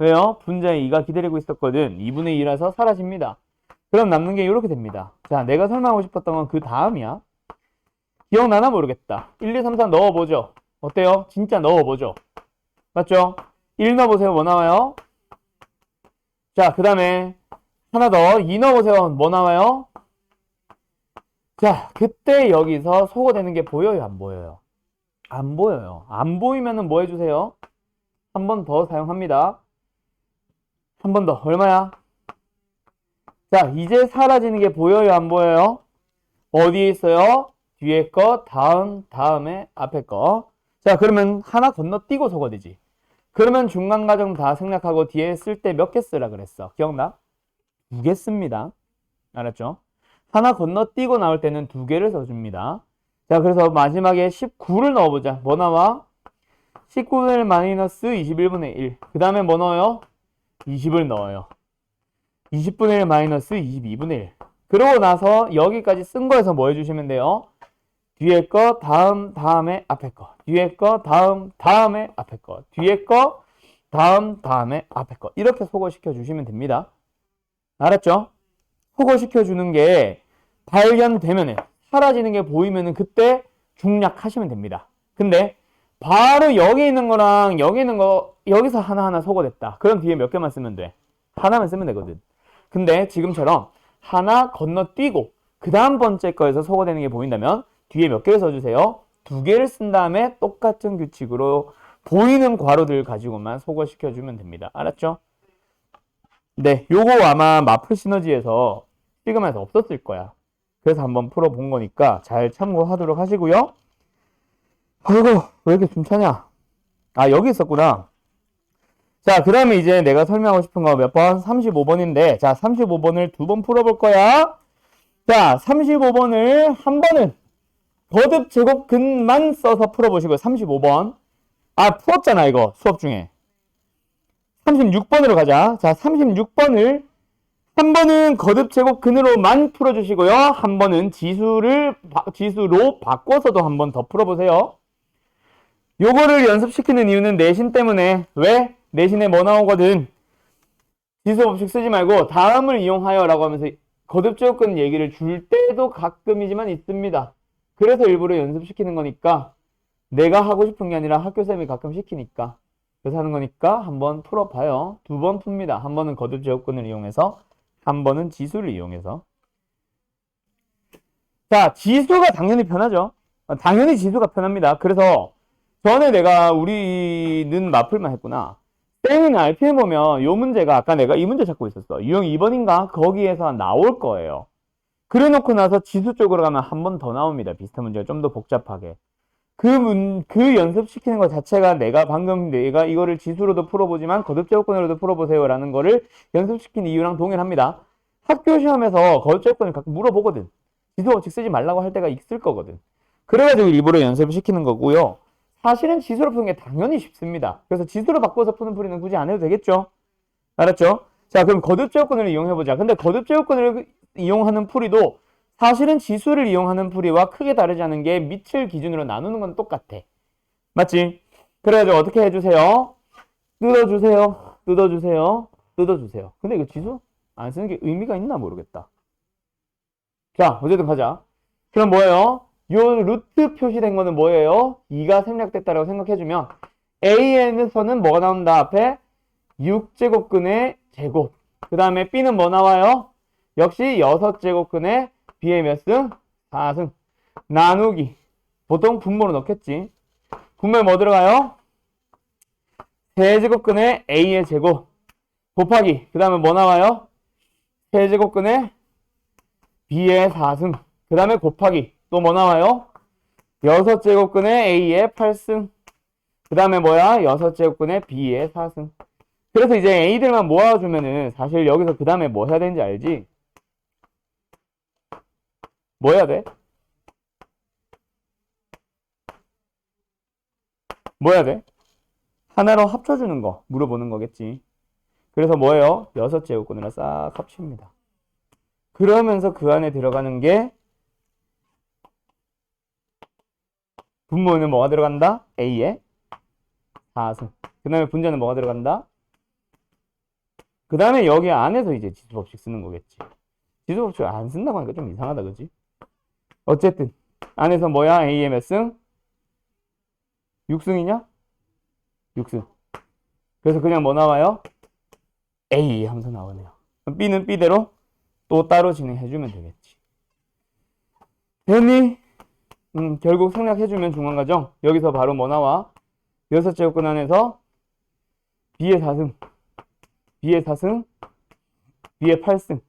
왜요? 분자에 2가 기다리고 있었거든. 2분의 2라서 사라집니다. 그럼 남는 게 이렇게 됩니다. 자, 내가 설명하고 싶었던 건 그 다음이야. 기억나나 모르겠다. 1, 2, 3, 4 넣어보죠. 어때요? 진짜 넣어보죠. 맞죠? 1 넣어보세요. 뭐 나와요? 자, 그 다음에 하나 더 2 넣어보세요. 뭐 나와요? 자, 그때 여기서 소거되는 게 보여요? 안 보여요? 안 보여요. 안 보이면은 뭐 해주세요? 한 번 더 사용합니다. 한 번 더. 얼마야? 자, 이제 사라지는 게 보여요? 안 보여요? 어디에 있어요? 뒤에 거, 다음에 앞에 거. 자, 그러면 하나 건너뛰고 소거되지. 그러면 중간 과정 다 생략하고 뒤에 쓸 때 몇 개 쓰라 그랬어? 기억나? 2개 씁니다. 알았죠? 하나 건너뛰고 나올 때는 2개를 써줍니다. 자, 그래서 마지막에 19를 넣어보자. 뭐 나와? 19분의 1 마이너스 21분의 1. 그 다음에 뭐 넣어요? 20을 넣어요. 20분의 1 마이너스 22분의 1. 그러고 나서 여기까지 쓴 거에서 뭐 해주시면 돼요? 뒤에 거, 다음에 앞에 거. 뒤에 거, 다음에 앞에 거. 뒤에 거, 다음에 앞에 거. 이렇게 소거시켜 주시면 됩니다. 알았죠? 소거시켜 주는 게 발견되면은, 사라지는 게 보이면은 그때 중략하시면 됩니다. 근데 바로 여기 있는 거랑 여기 있는 거 여기서 하나하나 소거됐다. 그럼 뒤에 몇 개만 쓰면 돼? 하나만 쓰면 되거든. 근데 지금처럼 하나 건너뛰고 그 다음 번째 거에서 소거되는 게 보인다면 뒤에 몇 개를 써주세요? 2개를 쓴 다음에 똑같은 규칙으로 보이는 괄호들 가지고만 소거시켜주면 됩니다. 알았죠? 네, 요거 아마 마플 시너지에서 시그마에서 없었을 거야. 그래서 한번 풀어본 거니까 잘 참고하도록 하시고요. 아이고, 왜 이렇게 숨차냐? 아, 여기 있었구나. 자, 그 다음에 이제 내가 설명하고 싶은 거 몇 번? 35번인데, 자, 35번을 2번 풀어볼 거야. 자, 35번을 한 번은 거듭 제곱근만 써서 풀어보시고요. 35번. 아, 풀었잖아, 이거. 수업 중에. 36번으로 가자. 자, 36번을 한 번은 거듭 제곱근으로만 풀어주시고요. 한 번은 지수로 바꿔서도 한 번 더 풀어보세요. 요거를 연습시키는 이유는 내신 때문에. 왜? 내신에 뭐 나오거든? 지수 법칙 쓰지 말고 다음을 이용하여 라고 하면서 거듭 제곱근 얘기를 줄 때도 가끔이지만 있습니다. 그래서 일부러 연습시키는 거니까 내가 하고 싶은 게 아니라 학교쌤이 가끔 시키니까 그래서 하는 거니까 한번 풀어봐요. 2번 풉니다. 한 번은 거듭 제곱근을 이용해서 한 번은 지수를 이용해서. 자, 지수가 당연히 편하죠. 당연히 지수가 편합니다. 그래서 전에 내가 우리는 마플만 했구나. 땡이나 RPM 보면 요 문제가 아까 내가 이 문제 찾고 있었어. 유형 2번인가? 거기에서 나올 거예요. 그래 놓고 나서 지수 쪽으로 가면 한 번 더 나옵니다. 비슷한 문제가 좀 더 복잡하게. 그 연습시키는 것 자체가 내가 이거를 지수로도 풀어보지만 거듭제곱근으로도 풀어보세요라는 거를 연습시킨 이유랑 동일합니다. 학교 시험에서 거듭제곱근을 가끔 물어보거든. 지수 법칙 쓰지 말라고 할 때가 있을 거거든. 그래가지고 일부러 연습을 시키는 거고요. 사실은 지수로 푸는 게 당연히 쉽습니다. 그래서 지수로 바꿔서 푸는 풀이는 굳이 안 해도 되겠죠? 알았죠? 자, 그럼 거듭제곱근을 이용해보자. 근데 거듭제곱근을 이용하는 풀이도 사실은 지수를 이용하는 풀이와 크게 다르지 않은 게 밑을 기준으로 나누는 건 똑같아. 맞지? 그래가지고 어떻게 해주세요? 뜯어주세요. 뜯어주세요. 뜯어주세요. 근데 이거 지수 안 쓰는 게 의미가 있나 모르겠다. 자, 어쨌든 가자. 그럼 뭐예요? 요 루트 표시된 거는 뭐예요? 2가 생략됐다라고 생각해주면 A에서는 뭐가 나온다? 앞에 6제곱근의 제곱. 그 다음에 B는 뭐 나와요? 역시 6제곱근의 B의 몇 승? 4승. 나누기. 보통 분모로 넣겠지. 분모에 뭐 들어가요? 세제곱근의 A의 제곱. 곱하기. 그 다음에 뭐 나와요? 세제곱근의 B의 4승. 그 다음에 곱하기. 또 뭐 나와요? 6제곱근의 A의 8승. 그 다음에 뭐야? 6제곱근의 B의 4승. 그래서 이제 A들만 모아주면은 사실 여기서 그 다음에 뭐 해야 되는지 알지? 뭐 해야 돼? 뭐 해야 돼? 하나로 합쳐주는 거 물어보는 거겠지. 그래서 뭐예요? 6제곱근이랑 싹 합칩니다. 그러면서 그 안에 들어가는 게 분모는 뭐가 들어간다? A의 4승. 그 다음에 분자는 뭐가 들어간다? 그 다음에 여기 안에서 이제 지수법칙 쓰는 거겠지. 지수법칙 안 쓴다고 하니까 좀 이상하다, 그지? 어쨌든 안에서 뭐야? A의 몇 승? 6승이냐? 6승. 그래서 그냥 뭐 나와요? A 하면서 나오네요. 그럼 B는 B대로 또 따로 진행해주면 되겠지. 됐니? 결국 생략해주면 중간과정. 여기서 바로 뭐 나와? 6제곱근 안에서 B의 4승, B의 4승, B의 8승.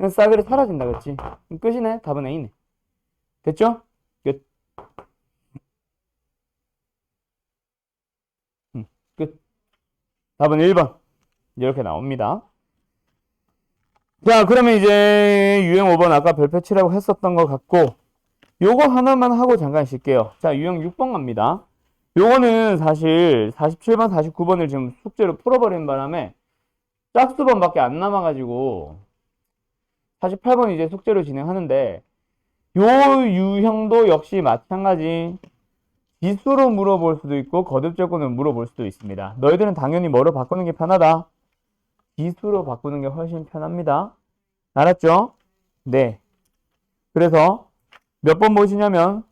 싸그리 사라진다, 그렇지? 끝이네. 답은 A네. 됐죠? 끝. 끝. 답은 1번. 이렇게 나옵니다. 자, 그러면 이제 유형 5번 아까 별표 치라고 했었던 것 같고, 요거 하나만 하고 잠깐 쉴게요. 자, 유형 6번 갑니다. 요거는 사실 47번, 49번을 지금 숙제로 풀어버린 바람에 짝수번밖에 안 남아가지고 48번 이제 숙제로 진행하는데, 요 유형도 역시 마찬가지 지수로 물어볼 수도 있고 거듭제곱으로 물어볼 수도 있습니다. 너희들은 당연히 뭐로 바꾸는 게 편하다? 지수로 바꾸는 게 훨씬 편합니다. 알았죠? 네. 그래서 몇 번 보시냐면,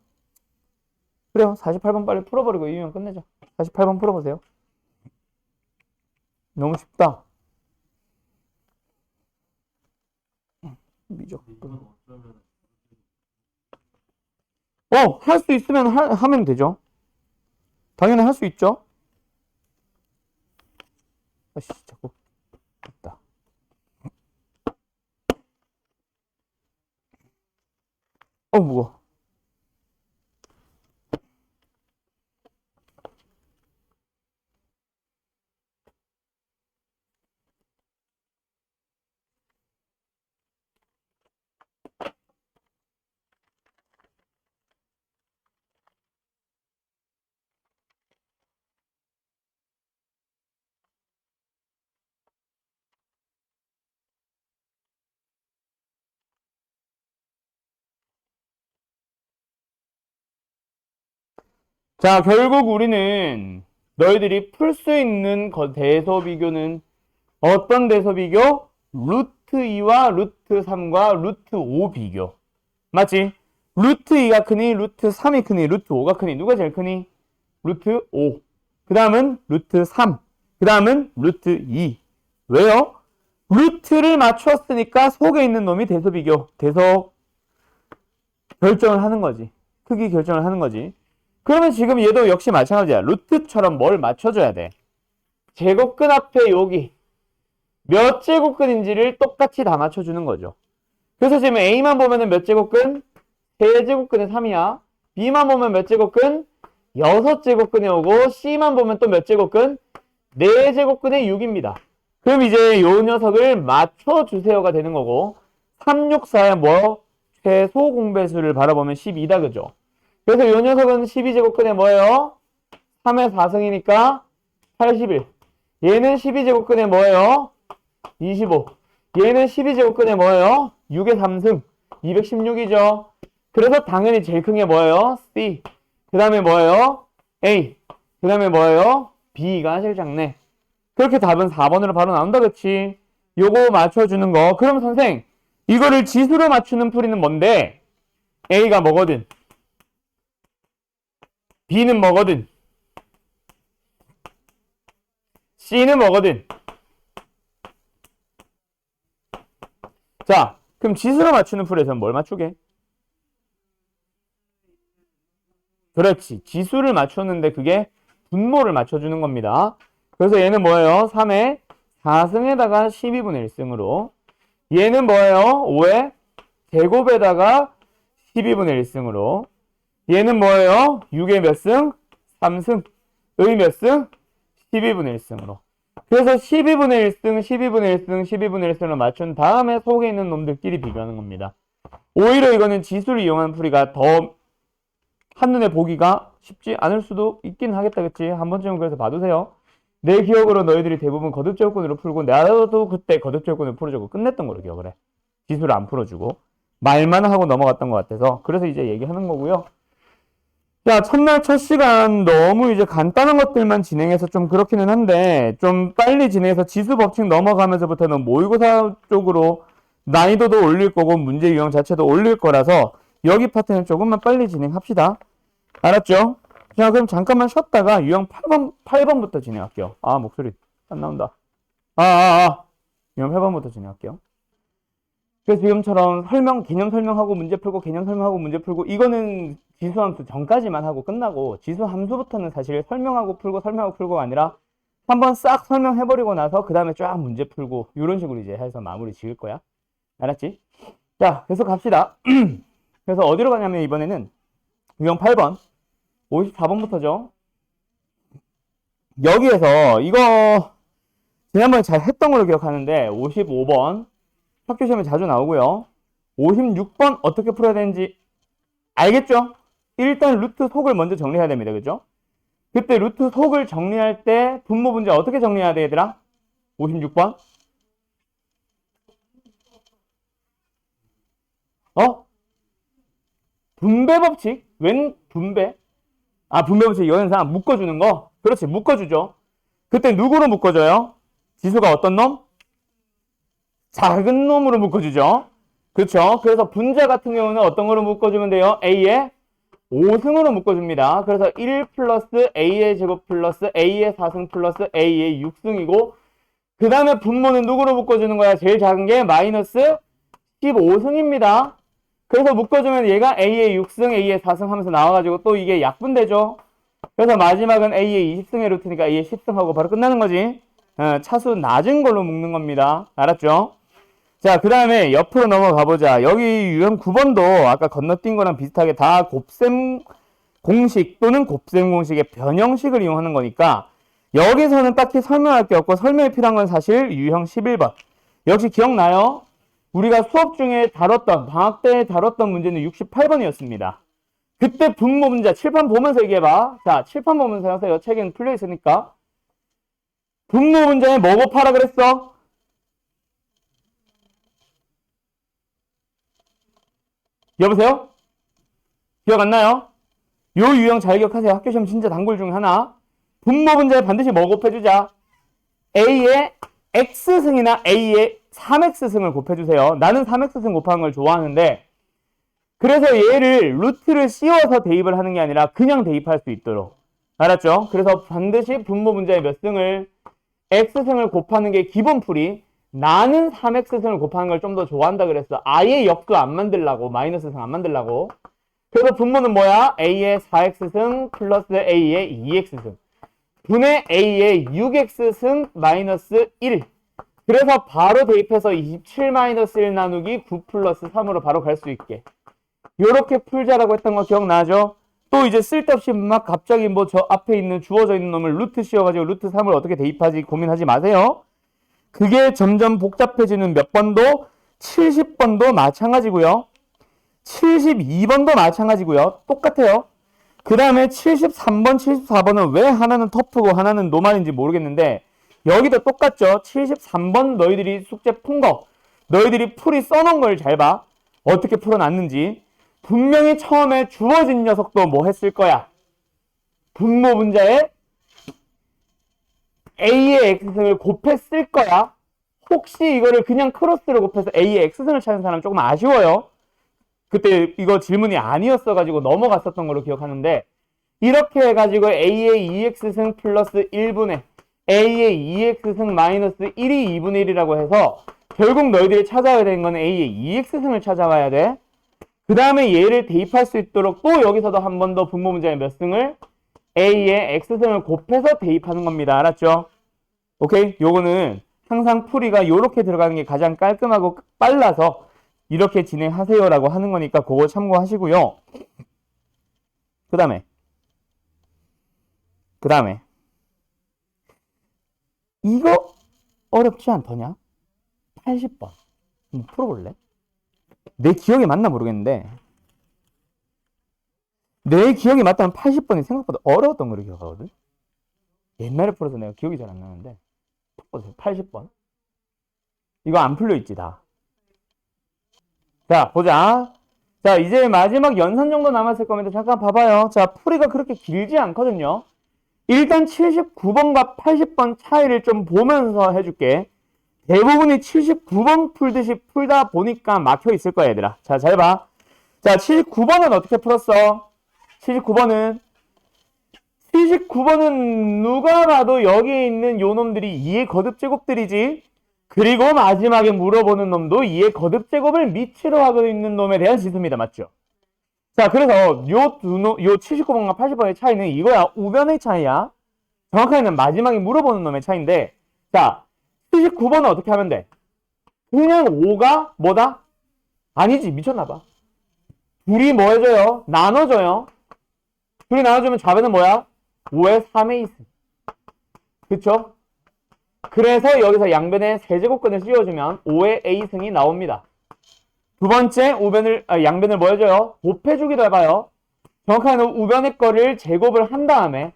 그래요. 48번 빨리 풀어버리고 이 유형 끝내자. 48번 풀어보세요. 너무 쉽다. 미적. 이건 어쩌면 할 수 있으면 하면 되죠. 당연히 할 수 있죠. 아씨, 자꾸. 됐다. 무거워. 자, 결국 우리는 너희들이 풀 수 있는 대서 비교는 어떤 대서 비교? 루트 2와 루트 3과 루트 5 비교. 맞지? 루트 2가 크니, 루트 3이 크니, 루트 5가 크니. 누가 제일 크니? 루트 5. 그 다음은 루트 3. 그 다음은 루트 2. 왜요? 루트를 맞췄으니까 속에 있는 놈이 대서 비교, 대서 결정을 하는 거지. 크기 결정을 하는 거지. 그러면 지금 얘도 역시 마찬가지야. 루트처럼 뭘 맞춰줘야 돼. 제곱근 앞에 여기 몇 제곱근인지를 똑같이 다 맞춰주는 거죠. 그래서 지금 A만 보면은 몇 제곱근? 세제곱근의 3이야. B만 보면 몇 제곱근? 6제곱근에 오고 C만 보면 또 몇 제곱근? 4제곱근에 6입니다. 그럼 이제 요 녀석을 맞춰주세요가 되는 거고 3, 6, 4의 뭐? 최소 공배수를 바라보면 12다 그죠? 그래서 요 녀석은 12제곱근에 뭐예요? 3의 4승이니까 81. 얘는 12제곱근에 뭐예요? 25. 얘는 12제곱근에 뭐예요? 6의 3승. 216이죠. 그래서 당연히 제일 큰 게 뭐예요? C. 그 다음에 뭐예요? A. 그 다음에 뭐예요? B가 제일 작네. 그렇게 답은 4번으로 바로 나온다, 그치? 요거 맞춰주는 거. 그럼 선생, 이거를 지수로 맞추는 풀이는 뭔데? A가 뭐거든? B는 뭐거든? C는 뭐거든? 자, 그럼 지수로 맞추는 풀에서는 뭘 맞추게? 그렇지. 지수를 맞췄는데 그게 분모를 맞춰주는 겁니다. 그래서 얘는 뭐예요? 3의 4승에다가 12분의 1승으로. 얘는 뭐예요? 5의 제곱에다가 12분의 1승으로. 얘는 뭐예요? 6의 몇 승? 3승. 의 몇 승? 12분의 1승으로. 그래서 12분의 1승, 12분의 1승, 12분의 1승을 맞춘 다음에 속에 있는 놈들끼리 비교하는 겁니다. 오히려 이거는 지수를 이용한 풀이가 더 한눈에 보기가 쉽지 않을 수도 있긴 하겠다, 그치? 한 번쯤은 그래서 봐두세요. 내 기억으로 너희들이 대부분 거듭제곱근으로 풀고 나도 그때 거듭제곱근으로 풀어주고 끝냈던 걸로 기억을 해. 지수를 안 풀어주고 말만 하고 넘어갔던 것 같아서 그래서 이제 얘기하는 거고요. 자, 첫날 첫 시간 너무 이제 간단한 것들만 진행해서 좀 그렇기는 한데 좀 빨리 진행해서 지수 법칙 넘어가면서부터는 모의고사 쪽으로 난이도도 올릴 거고 문제 유형 자체도 올릴 거라서 여기 파트는 조금만 빨리 진행합시다. 알았죠? 자, 그럼 잠깐만 쉬었다가 유형 8번부터 진행할게요. 아, 목소리 안 나온다. 유형 8번부터 진행할게요. 그래서 지금처럼 개념 설명하고 문제 풀고, 개념 설명하고 문제 풀고, 이거는 지수함수 전까지만 하고 끝나고, 지수함수부터는 사실 설명하고 풀고가 아니라, 한번 싹 설명해버리고 나서, 그 다음에 쫙 문제 풀고, 이런 식으로 이제 해서 마무리 지을 거야. 알았지? 자, 계속 갑시다. 그래서 어디로 가냐면, 이번에는, 유형 8번, 54번부터죠. 여기에서, 이거, 지난번에 잘 했던 걸로 기억하는데, 55번, 학교 시험에 자주 나오고요. 56번 어떻게 풀어야 되는지 알겠죠? 일단 루트 속을 먼저 정리해야 됩니다. 그죠? 그때 루트 속을 정리할 때 분모 분자 어떻게 정리해야 돼, 얘들아? 56번. 분배 법칙? 웬 분배? 아, 분배 법칙 연산 묶어주는 거? 그렇지, 묶어주죠. 그때 누구로 묶어줘요? 지수가 어떤 놈? 작은 놈으로 묶어주죠. 그렇죠? 그래서 분자 같은 경우는 어떤 거로 묶어주면 돼요? A의 5승으로 묶어줍니다. 그래서 1 플러스 A의 제곱 플러스 A의 4승 플러스 A의 6승이고 그 다음에 분모는 누구로 묶어주는 거야? 제일 작은 게 마이너스 15승입니다. 그래서 묶어주면 얘가 A의 6승, A의 4승 하면서 나와가지고 또 이게 약분되죠. 그래서 마지막은 A의 20승의 루트니까 A의 10승하고 바로 끝나는 거지. 차수 낮은 걸로 묶는 겁니다. 알았죠? 자, 그 다음에 옆으로 넘어가 보자. 여기 유형 9번도 아까 건너뛴 거랑 비슷하게 다 곱셈 공식 또는 곱셈 공식의 변형식을 이용하는 거니까 여기서는 딱히 설명할 게 없고 설명이 필요한 건 사실 유형 11번. 역시 기억나요? 우리가 수업 중에 방학 때 다뤘던 문제는 68번이었습니다. 그때 분모 문제 칠판 보면서 얘기해봐. 자, 칠판 보면서 하세요. 책에는 풀려 있으니까. 분모 문제에 뭐 곱하라 그랬어? 여보세요? 기억 안 나요? 요 유형 잘 기억하세요. 학교 시험 진짜 단골 중에 하나. 분모 문제에 반드시 뭐 곱해주자? A의 X승이나 A의 3X승을 곱해주세요. 나는 3X승 곱하는 걸 좋아하는데 그래서 얘를 루트를 씌워서 대입을 하는 게 아니라 그냥 대입할 수 있도록. 알았죠? 그래서 반드시 분모 문제의 몇 승을 X승을 곱하는 게 기본풀이. 나는 3X승을 곱하는 걸 좀 더 좋아한다 그랬어. 아예 역도 안 만들라고. 마이너스승 안 만들라고. 그래서 분모는 뭐야? A의 4X승 플러스 A의 2X승 분의 A의 6X승 마이너스 1. 그래서 바로 대입해서 27 마이너스 1 나누기 9 플러스 3으로 바로 갈 수 있게. 요렇게 풀자라고 했던 거 기억나죠? 또 이제 쓸데없이 막 갑자기 뭐 저 앞에 있는 주어져 있는 놈을 루트 씌워가지고 루트 3을 어떻게 대입하지 고민하지 마세요. 그게 점점 복잡해지는 몇 번도 70번도 마찬가지고요. 72번도 마찬가지고요. 똑같아요. 그 다음에 73번, 74번은 왜 하나는 터프고 하나는 노말인지 모르겠는데 여기도 똑같죠. 73번 너희들이 숙제 푼 거, 너희들이 풀이 써놓은 걸 잘 봐. 어떻게 풀어놨는지. 분명히 처음에 주어진 녀석도 뭐 했을 거야? 분모 분자에 A의 X승을 곱했을 거야. 혹시 이거를 그냥 크로스로 곱해서 A의 X승을 찾는 사람 조금 아쉬워요. 그때 이거 질문이 아니었어가지고 넘어갔었던 걸로 기억하는데 이렇게 해가지고 A의 2X승 플러스 1분의 A의 2X승 마이너스 1이 2분의 1이라고 해서 결국 너희들이 찾아야 되는 건 A의 2X승을 찾아와야 돼. 그 다음에 얘를 대입할 수 있도록 또 여기서도 한 번 더 분모 문제의 몇 승을 A의 X승을 곱해서 대입하는 겁니다. 알았죠? 오케이? 요거는 항상 풀이가 요렇게 들어가는 게 가장 깔끔하고 빨라서 이렇게 진행하세요라고 하는 거니까 그거 참고하시고요. 그 다음에 이거 어렵지 않더냐? 80번 한번 풀어볼래? 내 기억이 맞나 모르겠는데 내 기억이 맞다면 80번이 생각보다 어려웠던 걸로 기억하거든. 옛날에 풀어서 내가 기억이 잘 안 나는데 80번 이거 안 풀려있지 다. 자 보자. 자 이제 마지막 연산 정도 남았을 겁니다. 잠깐 봐봐요. 자 풀이가 그렇게 길지 않거든요. 일단 79번과 80번 차이를 좀 보면서 해줄게. 대부분이 79번 풀듯이 풀다 보니까 막혀 있을 거야 얘들아. 자 잘 봐. 자 79번은 어떻게 풀었어? 79번은 누가 봐도 여기 있는 요 놈들이 2의 거듭제곱들이지. 그리고 마지막에 물어보는 놈도 2의 거듭제곱을 미치로 하고 있는 놈에 대한 지수입니다. 맞죠? 자 그래서 요 79번과 80번의 차이는 이거야. 우변의 차이야. 정확하게는 마지막에 물어보는 놈의 차이인데 자 79번은 어떻게 하면 돼? 그냥 5가 뭐다? 아니지 미쳤나봐. 둘이 뭐 해줘요? 나눠줘요. 둘이 나눠주면 좌변은 뭐야? 5의 3의 2승. 그쵸? 그래서 여기서 양변에 세제곱근을 씌워주면 5의 A승이 나옵니다. 두 번째 양변을 뭐 해줘요? 곱해주기도 해봐요. 정확하게는 우변의 거를 제곱을 한 다음에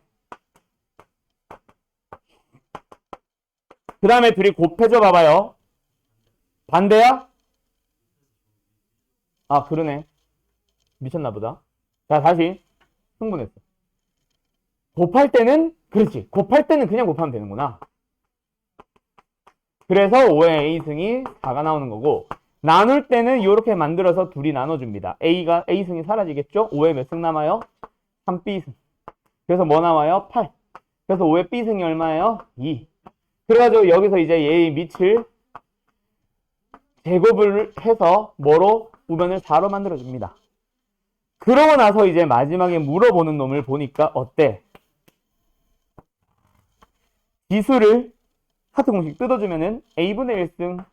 그 다음에 둘이 곱해줘 봐봐요. 반대야? 아 그러네. 미쳤나보다. 자 다시 흥분했어. 곱할 때는 그렇지. 곱할 때는 그냥 곱하면 되는구나. 그래서 5의 A승이 4가 나오는 거고 나눌 때는 이렇게 만들어서 둘이 나눠줍니다. A승이 사라지겠죠? 5의 몇 승 남아요? 3B승. 그래서 뭐 나와요? 8. 그래서 5의 B승이 얼마예요? 2. 그래가지고 여기서 이제 얘의 밑을 제곱을 해서 뭐로? 우변을 4로 만들어줍니다. 그러고 나서 이제 마지막에 물어보는 놈을 보니까 어때? 지수를 하트 공식 뜯어주면은 A분의 1승,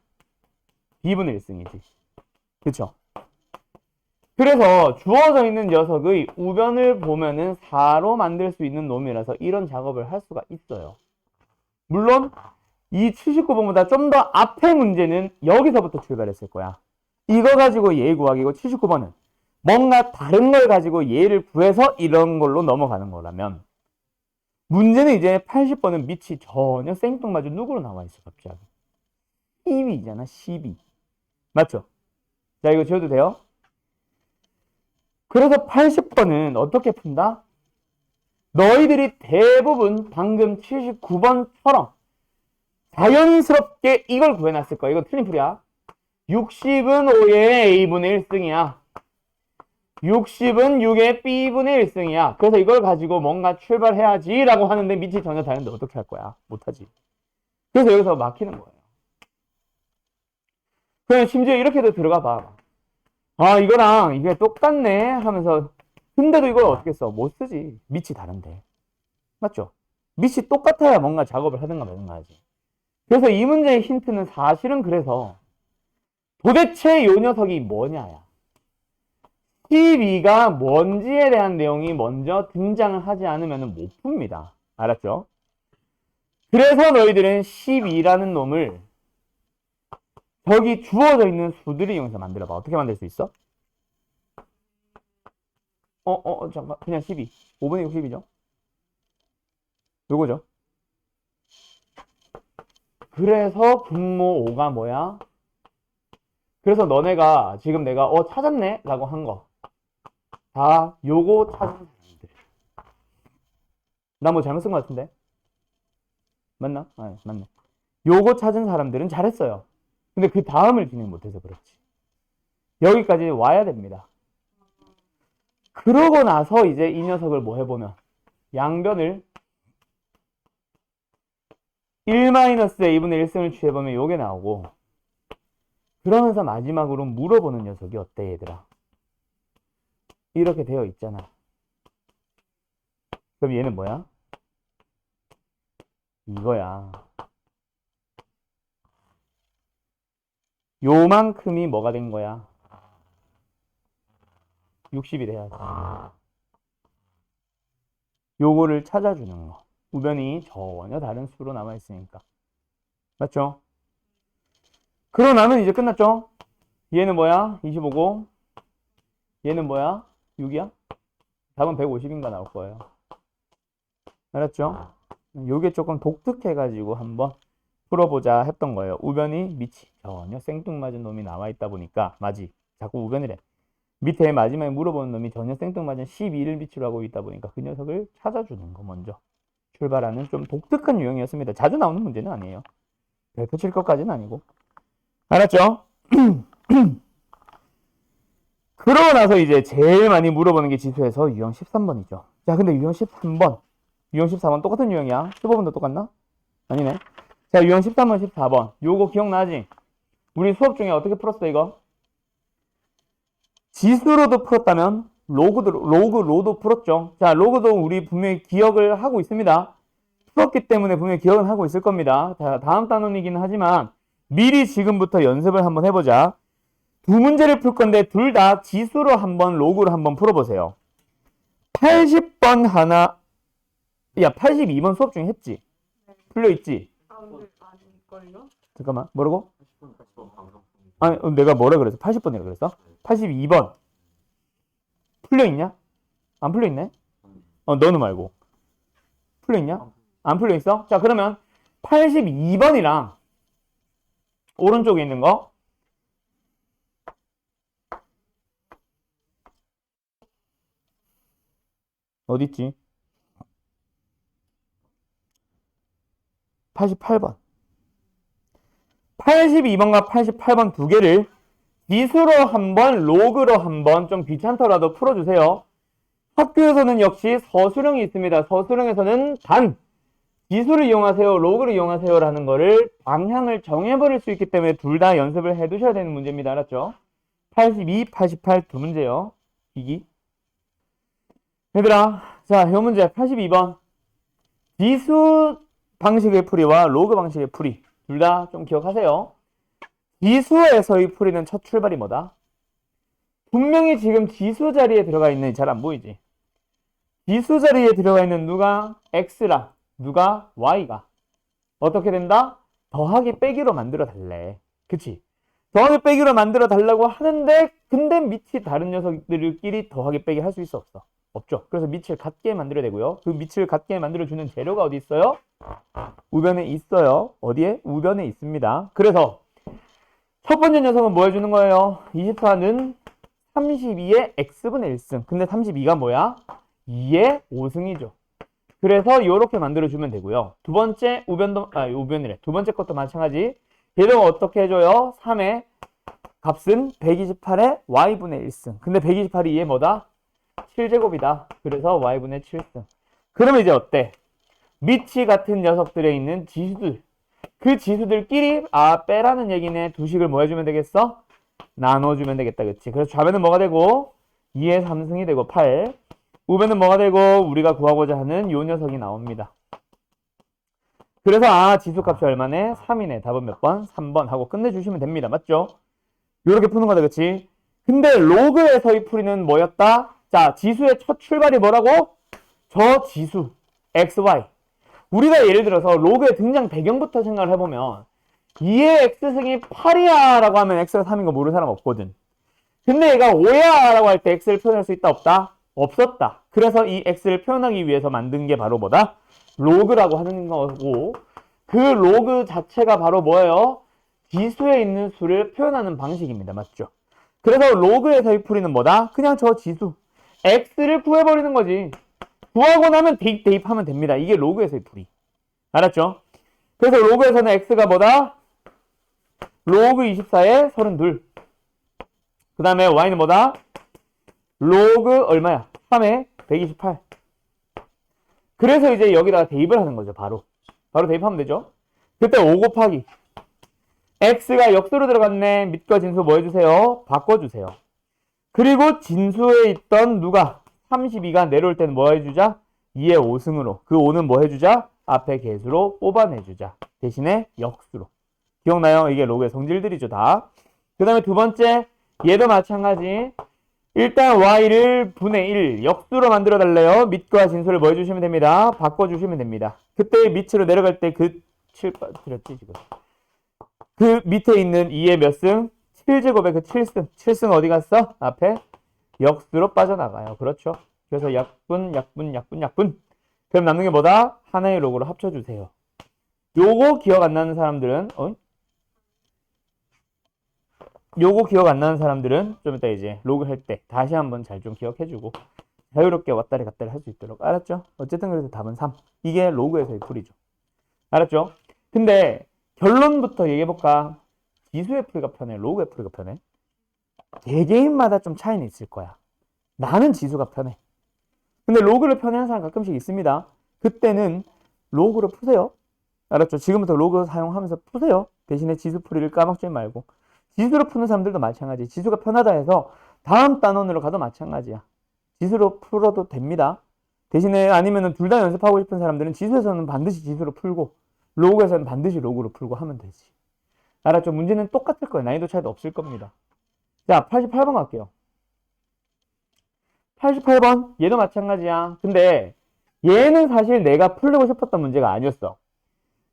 B분의 1승이지. 그쵸? 그래서 주어져 있는 녀석의 우변을 보면은 4로 만들 수 있는 놈이라서 이런 작업을 할 수가 있어요. 물론 이 79번보다 좀 더 앞의 문제는 여기서부터 출발했을 거야. 이거 가지고 얘 구하기고 79번은 뭔가 다른 걸 가지고 얘를 구해서 이런 걸로 넘어가는 거라면 문제는 이제 80번은 밑이 전혀 생뚱맞은 누구로 나와 있어 갑자기. 12잖아 12. 맞죠? 자 이거 지워도 돼요? 그래서 80번은 어떻게 푼다? 너희들이 대부분 방금 79번처럼 자연스럽게 이걸 구해놨을 거야. 이거 틀린 풀이야. 60은 5의 A분의 1승이야. 60은 6의 B분의 1승이야. 그래서 이걸 가지고 뭔가 출발해야지 라고 하는데 밑이 전혀 다른데 어떻게 할 거야? 못하지. 그래서 여기서 막히는 거예요. 그냥 심지어 이렇게도 들어가 봐. 아 이거랑 이게 똑같네 하면서 근데도 이걸 어떻게 써? 못 쓰지. 밑이 다른데. 맞죠? 밑이 똑같아야 뭔가 작업을 하든가 말든가 하지. 그래서 이 문제의 힌트는 사실은 그래서 도대체 요 녀석이 뭐냐야. 12가 뭔지에 대한 내용이 먼저 등장을 하지 않으면 못 풉니다. 알았죠? 그래서 너희들은 12라는 놈을 저기 주어져 있는 수들을 이용해서 만들어봐. 어떻게 만들 수 있어? 잠깐. 그냥 12. 5분의 60이죠? 요거죠? 그래서 분모 5가 뭐야? 그래서 너네가 지금 내가 찾았네? 라고 한 거. 다 요거 찾은 사람들. 나 뭐 잘못 쓴 것 같은데? 맞나? 아, 맞네. 요거 찾은 사람들은 잘했어요. 근데 그 다음을 진행 못해서 그렇지. 여기까지 와야 됩니다. 그러고 나서 이제 이 녀석을 뭐 해보면 양변을 1-a분의 1승을 취해보면 요게 나오고, 그러면서 마지막으로 물어보는 녀석이 어때 얘들아? 이렇게 되어 있잖아. 그럼 얘는 뭐야? 이거야. 요만큼이 뭐가 된 거야? 60이 돼야지. 요거를 찾아주는 거. 우변이 전혀 다른 수로 남아있으니까. 맞죠? 그러고 나면 이제 끝났죠? 얘는 뭐야? 25고, 얘는 뭐야? 6이야? 답은 150인가 나올 거예요. 알았죠? 요게 조금 독특해가지고 한번 풀어보자 했던 거예요. 우변이 밑이 전혀 생뚱맞은 놈이 나와있다 보니까, 자꾸 우변이래. 밑에 마지막에 물어보는 놈이 전혀 생뚱맞은 12를 밑으로 하고 있다 보니까 그 녀석을 찾아주는 거 먼저 출발하는 좀 독특한 유형이었습니다. 자주 나오는 문제는 아니에요. 100% 칠 것까지는 아니고. 알았죠? 그러고 나서 이제 제일 많이 물어보는 게 지수에서 유형 13번이죠. 자, 근데 유형 13번, 유형 14번 똑같은 유형이야. 15번도 똑같나? 아니네. 자, 유형 13번, 14번. 요거 기억나지? 우리 수업 중에 어떻게 풀었어, 이거? 지수로도 풀었다면 로그로도 풀었죠. 자, 로그도 우리 분명히 기억을 하고 있습니다. 풀었기 때문에 분명히 기억은 하고 있을 겁니다. 자, 다음 단원이긴 하지만 미리 지금부터 연습을 한번 해보자. 두 문제를 풀 건데 둘 다 지수로 한번 로그로 한번 풀어보세요. 80번 하나, 야 82번 수업 중에 했지? 풀려있지? 근데 아닐걸요? 잠깐만, 뭐라고? 80번 방송. 아니, 내가 뭐라 그랬어? 80번이라 그랬어? 82번 풀려있냐? 안 풀려있네? 너는 말고 풀려있냐? 안 풀려있어? 자, 그러면 82번이랑 오른쪽에 있는 거 어딨지? 88번 82번과 88번 두 개를 지수로 한번 로그로 한번 좀 귀찮더라도 풀어주세요. 학교에서는 역시 서술형이 있습니다. 서술형에서는 단 지수를 이용하세요, 로그를 이용하세요 라는 거를 방향을 정해버릴 수 있기 때문에 둘 다 연습을 해두셔야 되는 문제입니다. 알았죠? 82, 88 두 문제요. 기기. 얘들아, 자, 이 문제 82번. 지수 방식의 풀이와 로그 방식의 풀이 둘 다 좀 기억하세요. 지수에서의 풀이는 첫 출발이 뭐다? 분명히 지금 지수 자리에 들어가 있는, 잘 안 보이지? 지수 자리에 들어가 있는 누가 x라, 누가 y가 어떻게 된다? 더하기 빼기로 만들어 달래. 그치? 더하기 빼기로 만들어 달라고 하는데 근데 밑이 다른 녀석들끼리 더하기 빼기 할 수 있어, 없어? 없죠. 그래서 밑을 같게 만들어야 되고요. 그 밑을 같게 만들어주는 재료가 어디 있어요? 우변에 있어요. 어디에? 우변에 있습니다. 그래서 첫 번째 녀석은 뭐 해주는 거예요? 24는 32의 x분의 1승. 근데 32가 뭐야? 2의 5승이죠. 그래서 이렇게 만들어주면 되고요. 두 번째 우변이래. 두 번째 것도 마찬가지. 얘를 어떻게 해줘요? 3의 값은 128의 y분의 1승. 근데 128이 2의 뭐다? 7제곱이다. 그래서 y분의 7승. 그러면 이제 어때? 밑이 같은 녀석들에 있는 지수들. 그 지수들끼리 빼라는 얘기네. 두 식을 뭐 해주면 되겠어? 나눠주면 되겠다. 그치? 그래서 좌변은 뭐가 되고 2의 3승이 되고 8. 우변은 뭐가 되고 우리가 구하고자 하는 요 녀석이 나옵니다. 그래서 지수값이 얼마네? 3이네. 답은 몇 번? 3번 하고 끝내주시면 됩니다. 맞죠? 요렇게 푸는 거다. 그치? 근데 로그에서의 풀이는 뭐였다? 자, 지수의 첫 출발이 뭐라고? 저 지수 xy. 우리가 예를 들어서 로그의 등장 배경부터 생각을 해보면 2의 x승이 8이야 라고 하면 x가 3인 거 모르는 사람 없거든. 근데 얘가 5야 라고 할 때 x를 표현할 수 있다 없다? 없었다. 그래서 이 x를 표현하기 위해서 만든 게 바로 뭐다? 로그라고 하는 거고, 그 로그 자체가 바로 뭐예요? 지수에 있는 수를 표현하는 방식입니다. 맞죠? 그래서 로그에서의 풀이는 뭐다? 그냥 저 지수 x를 구해버리는 거지. 구하고 나면 대입하면 됩니다. 이게 로그에서의 풀이. 알았죠? 그래서 로그에서는 x가 뭐다? 로그 24에 32. 그 다음에 y는 뭐다? 로그 얼마야? 3에 128. 그래서 이제 여기다가 대입을 하는 거죠. 바로 대입하면 되죠. 그때 5 곱하기 x가 역수로 들어갔네. 밑과 진수 뭐 해주세요? 바꿔주세요. 그리고 진수에 있던 누가 32가 내려올 때는 뭐 해주자? 2의 5승으로. 그 5는 뭐 해주자? 앞에 개수로 뽑아내주자. 대신에 역수로. 기억나요? 이게 로그의 성질들이죠, 다. 그 다음에 두 번째, 얘도 마찬가지. 일단 y를 분의 1 역수로 만들어 달래요. 밑과 진수를 뭐 해주시면 됩니다. 바꿔주시면 됩니다. 그때 밑으로 내려갈 때 그 7 빠뜨렸지 지금. 그 밑에 있는 2의 몇 승? 7제곱의 그 7승. 7승 어디 갔어? 앞에 역수로 빠져나가요. 그렇죠. 그래서 약분. 그럼 남는 게 뭐다? 하나의 로그로 합쳐주세요. 요거 기억 안 나는 사람들은 요거 기억 안 나는 사람들은 좀 이따 이제 로그 할 때 다시 한번 잘 좀 기억해주고 자유롭게 왔다리 갔다리 할 수 있도록. 알았죠? 어쨌든 그래서 답은 3. 이게 로그에서의 풀이죠. 알았죠? 근데 결론부터 얘기해볼까? 지수의 풀이가 편해? 로그의 풀이가 편해? 개개인마다 좀 차이는 있을 거야. 나는 지수가 편해. 근데 로그를 편해하는 사람 가끔씩 있습니다. 그때는 로그로 푸세요. 알았죠? 지금부터 로그 사용하면서 푸세요. 대신에 지수 풀이를 까먹지 말고. 지수로 푸는 사람들도 마찬가지. 지수가 편하다 해서 다음 단원으로 가도 마찬가지야. 지수로 풀어도 됩니다. 대신에 아니면은 둘 다 연습하고 싶은 사람들은 지수에서는 반드시 지수로 풀고 로그에서는 반드시 로그로 풀고 하면 되지. 알았죠? 문제는 똑같을 거예요. 난이도 차이도 없을 겁니다. 자, 88번 갈게요. 88번 얘도 마찬가지야. 근데 얘는 사실 내가 풀리고 싶었던 문제가 아니었어.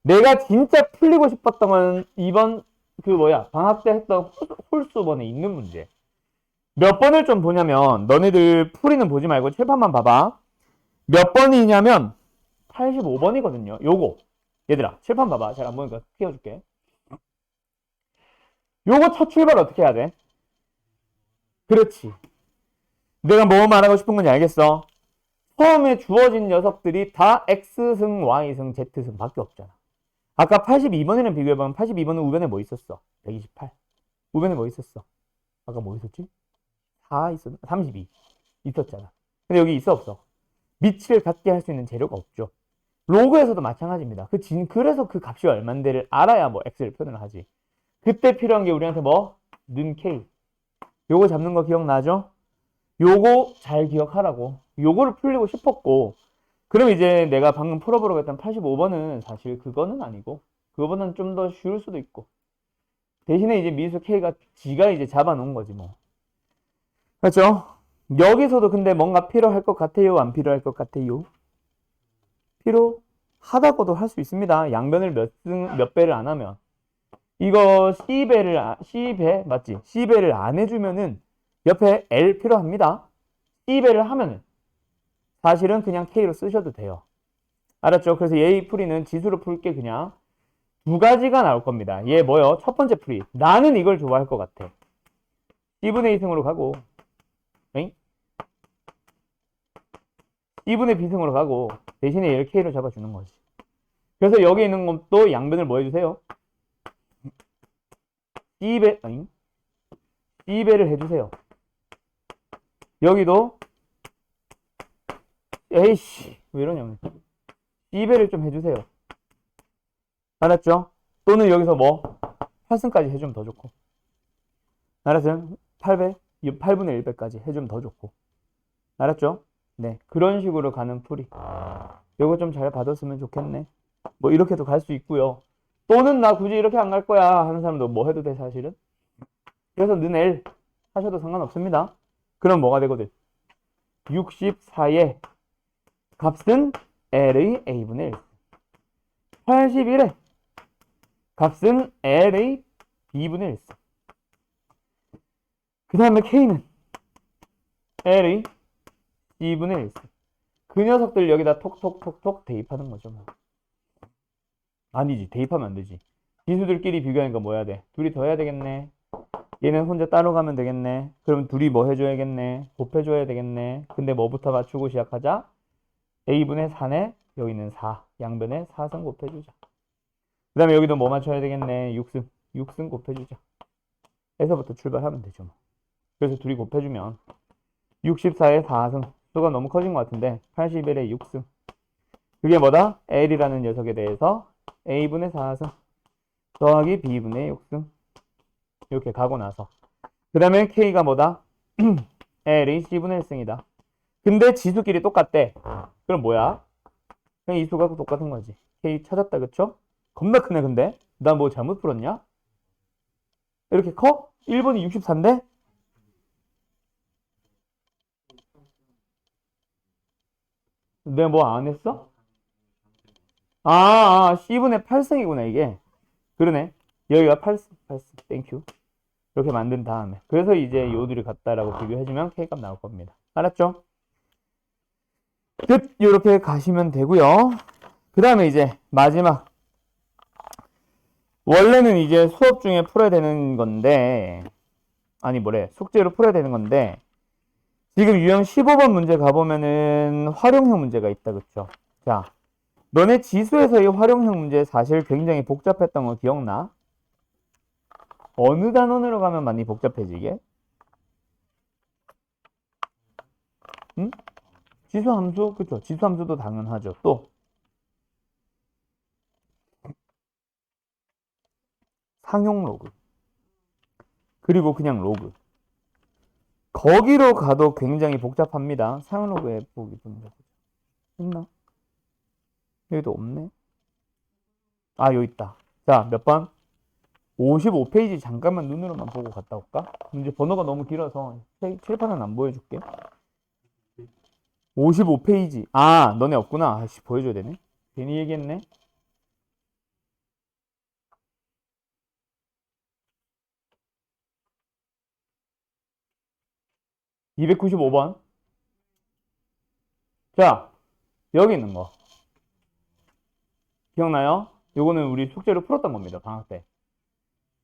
내가 진짜 풀리고 싶었던 건 이번 방학 때 했던 홀수번에 있는 문제. 몇 번을 좀 보냐면 너네들 풀이는 보지 말고 칠판만 봐봐. 몇 번이냐면 85번이거든요. 요거 얘들아 칠판 봐봐. 잘 안 보니까 띄워줄게. 요거 첫 출발 어떻게 해야 돼? 그렇지. 내가 뭐 말하고 싶은 건지 알겠어? 처음에 주어진 녀석들이 다 X승, Y승, Z승 밖에 없잖아. 아까 82번이랑 비교해보면 82번은 우변에 뭐 있었어? 128. 우변에 뭐 있었어? 아까 뭐 있었지? 4 있었나? 32 있었잖아. 근데 여기 있어 없어? 밑을 갖게 할 수 있는 재료가 없죠. 로그에서도 마찬가지입니다. 그래서 그 값이 얼만데를 알아야 뭐 X를 표현을 하지. 그때 필요한 게 우리한테 뭐? 는 K. 요거 잡는 거 기억나죠? 요거 잘 기억하라고. 요거를 풀리고 싶었고, 그럼 이제 내가 방금 풀어보려고 했던 85번은 사실 그거는 아니고, 그거보다는 좀 더 쉬울 수도 있고, 대신에 이제 미수 K가 지가 이제 잡아놓은 거지 뭐. 그렇죠? 여기서도 근데 뭔가 필요할 것 같아요? 안 필요할 것 같아요? 필요하다고도 할 수 있습니다. 양변을 몇 배를 안 하면. 이거 C배 맞지? C배를 안 해주면은 옆에 L 필요합니다. C배를 하면은 사실은 그냥 K로 쓰셔도 돼요. 알았죠? 그래서 얘의 풀이는 지수로 풀게 그냥 두 가지가 나올 겁니다. 얘 뭐요? 첫 번째 풀이. 나는 이걸 좋아할 것 같아. C분의 2승으로 가고, 응? C분의 B승으로 가고, 대신에 얘를 K로 잡아주는 거지. 그래서 여기 있는 것도 양변을 뭐 해주세요? C배를 해주세요. 여기도 에이씨 왜 이러냐면 C배를 좀 해주세요. 알았죠? 또는 여기서 뭐 8승까지 해주면 더 좋고. 알았어요? 8분의 1배까지 해주면 더 좋고. 알았죠? 네, 그런 식으로 가는 풀이. 요거 좀 잘 받았으면 좋겠네. 뭐 이렇게도 갈 수 있고요. 또는 나 굳이 이렇게 안 갈 거야 하는 사람도 뭐 해도 돼 사실은. 그래서 는 L 하셔도 상관없습니다. 그럼 뭐가 되거든? 64의 값은 L의 A분의 1. 81의 값은 L의 B분의 1. 그 다음에 K는 L의 C분의 1. 그 녀석들 여기다 톡톡톡톡 대입하는 거죠. 뭐. 아니지, 대입하면 안 되지. 지수들끼리 비교하니까 뭐 해야 돼? 둘이 더 해야 되겠네. 얘는 혼자 따로 가면 되겠네. 그럼 둘이 뭐 해줘야겠네? 곱해줘야 되겠네. 근데 뭐부터 맞추고 시작하자? A분의 4네, 여기는 4. 양변에 4승 곱해주자. 그 다음에 여기도 뭐 맞춰야 되겠네? 6승. 6승 곱해주자. 에서부터 출발하면 되죠. 뭐. 그래서 둘이 곱해주면 64에 4승. 수가 너무 커진 것 같은데 81에 6승. 그게 뭐다? L이라는 녀석에 대해서 A분의 4승 더하기 B분의 6승. 이렇게 가고 나서 그 다음에 K가 뭐다? L이 C분의 1승이다. 근데 지수끼리 똑같대. 그럼 뭐야? 그냥 이 수가 똑같은 거지. K 찾았다, 그쵸? 겁나 크네. 근데 나 뭐 잘못 풀었냐? 이렇게 커? 1번이 64인데? 내가 뭐 안 했어? C분의 8승이구나 이게. 그러네. 여기가 8승, 8승. 땡큐. 이렇게 만든 다음에. 그래서 이제 요들이 같다라고 비교해주면 K값 나올 겁니다. 알았죠? 끝! 이렇게 가시면 되고요. 그 다음에 이제 마지막. 원래는 이제 수업 중에 풀어야 되는 건데, 아니 뭐래, 숙제로 풀어야 되는 건데, 지금 유형 15번 문제 가보면은 활용형 문제가 있다, 그쵸? 자, 너네 지수에서 이 활용형 문제 사실 굉장히 복잡했던 거 기억나? 어느 단원으로 가면 많이 복잡해지게? 응? 지수 함수? 그쵸? 지수 함수도 당연하죠. 또 상용 로그. 그리고 그냥 로그. 거기로 가도 굉장히 복잡합니다. 상용 로그에 보기 좀 해보자. 있나? 여기도 없네. 아, 여기 있다. 자, 몇 번? 55페이지 잠깐만 눈으로만 보고 갔다 올까? 문제 번호가 너무 길어서 칠판은 안 보여줄게. 55페이지. 아, 너네 없구나. 아씨, 보여줘야 되네. 괜히 얘기했네. (295번) 자, 여기 있는 거 기억나요? 요거는 우리 숙제로 풀었던 겁니다. 방학 때.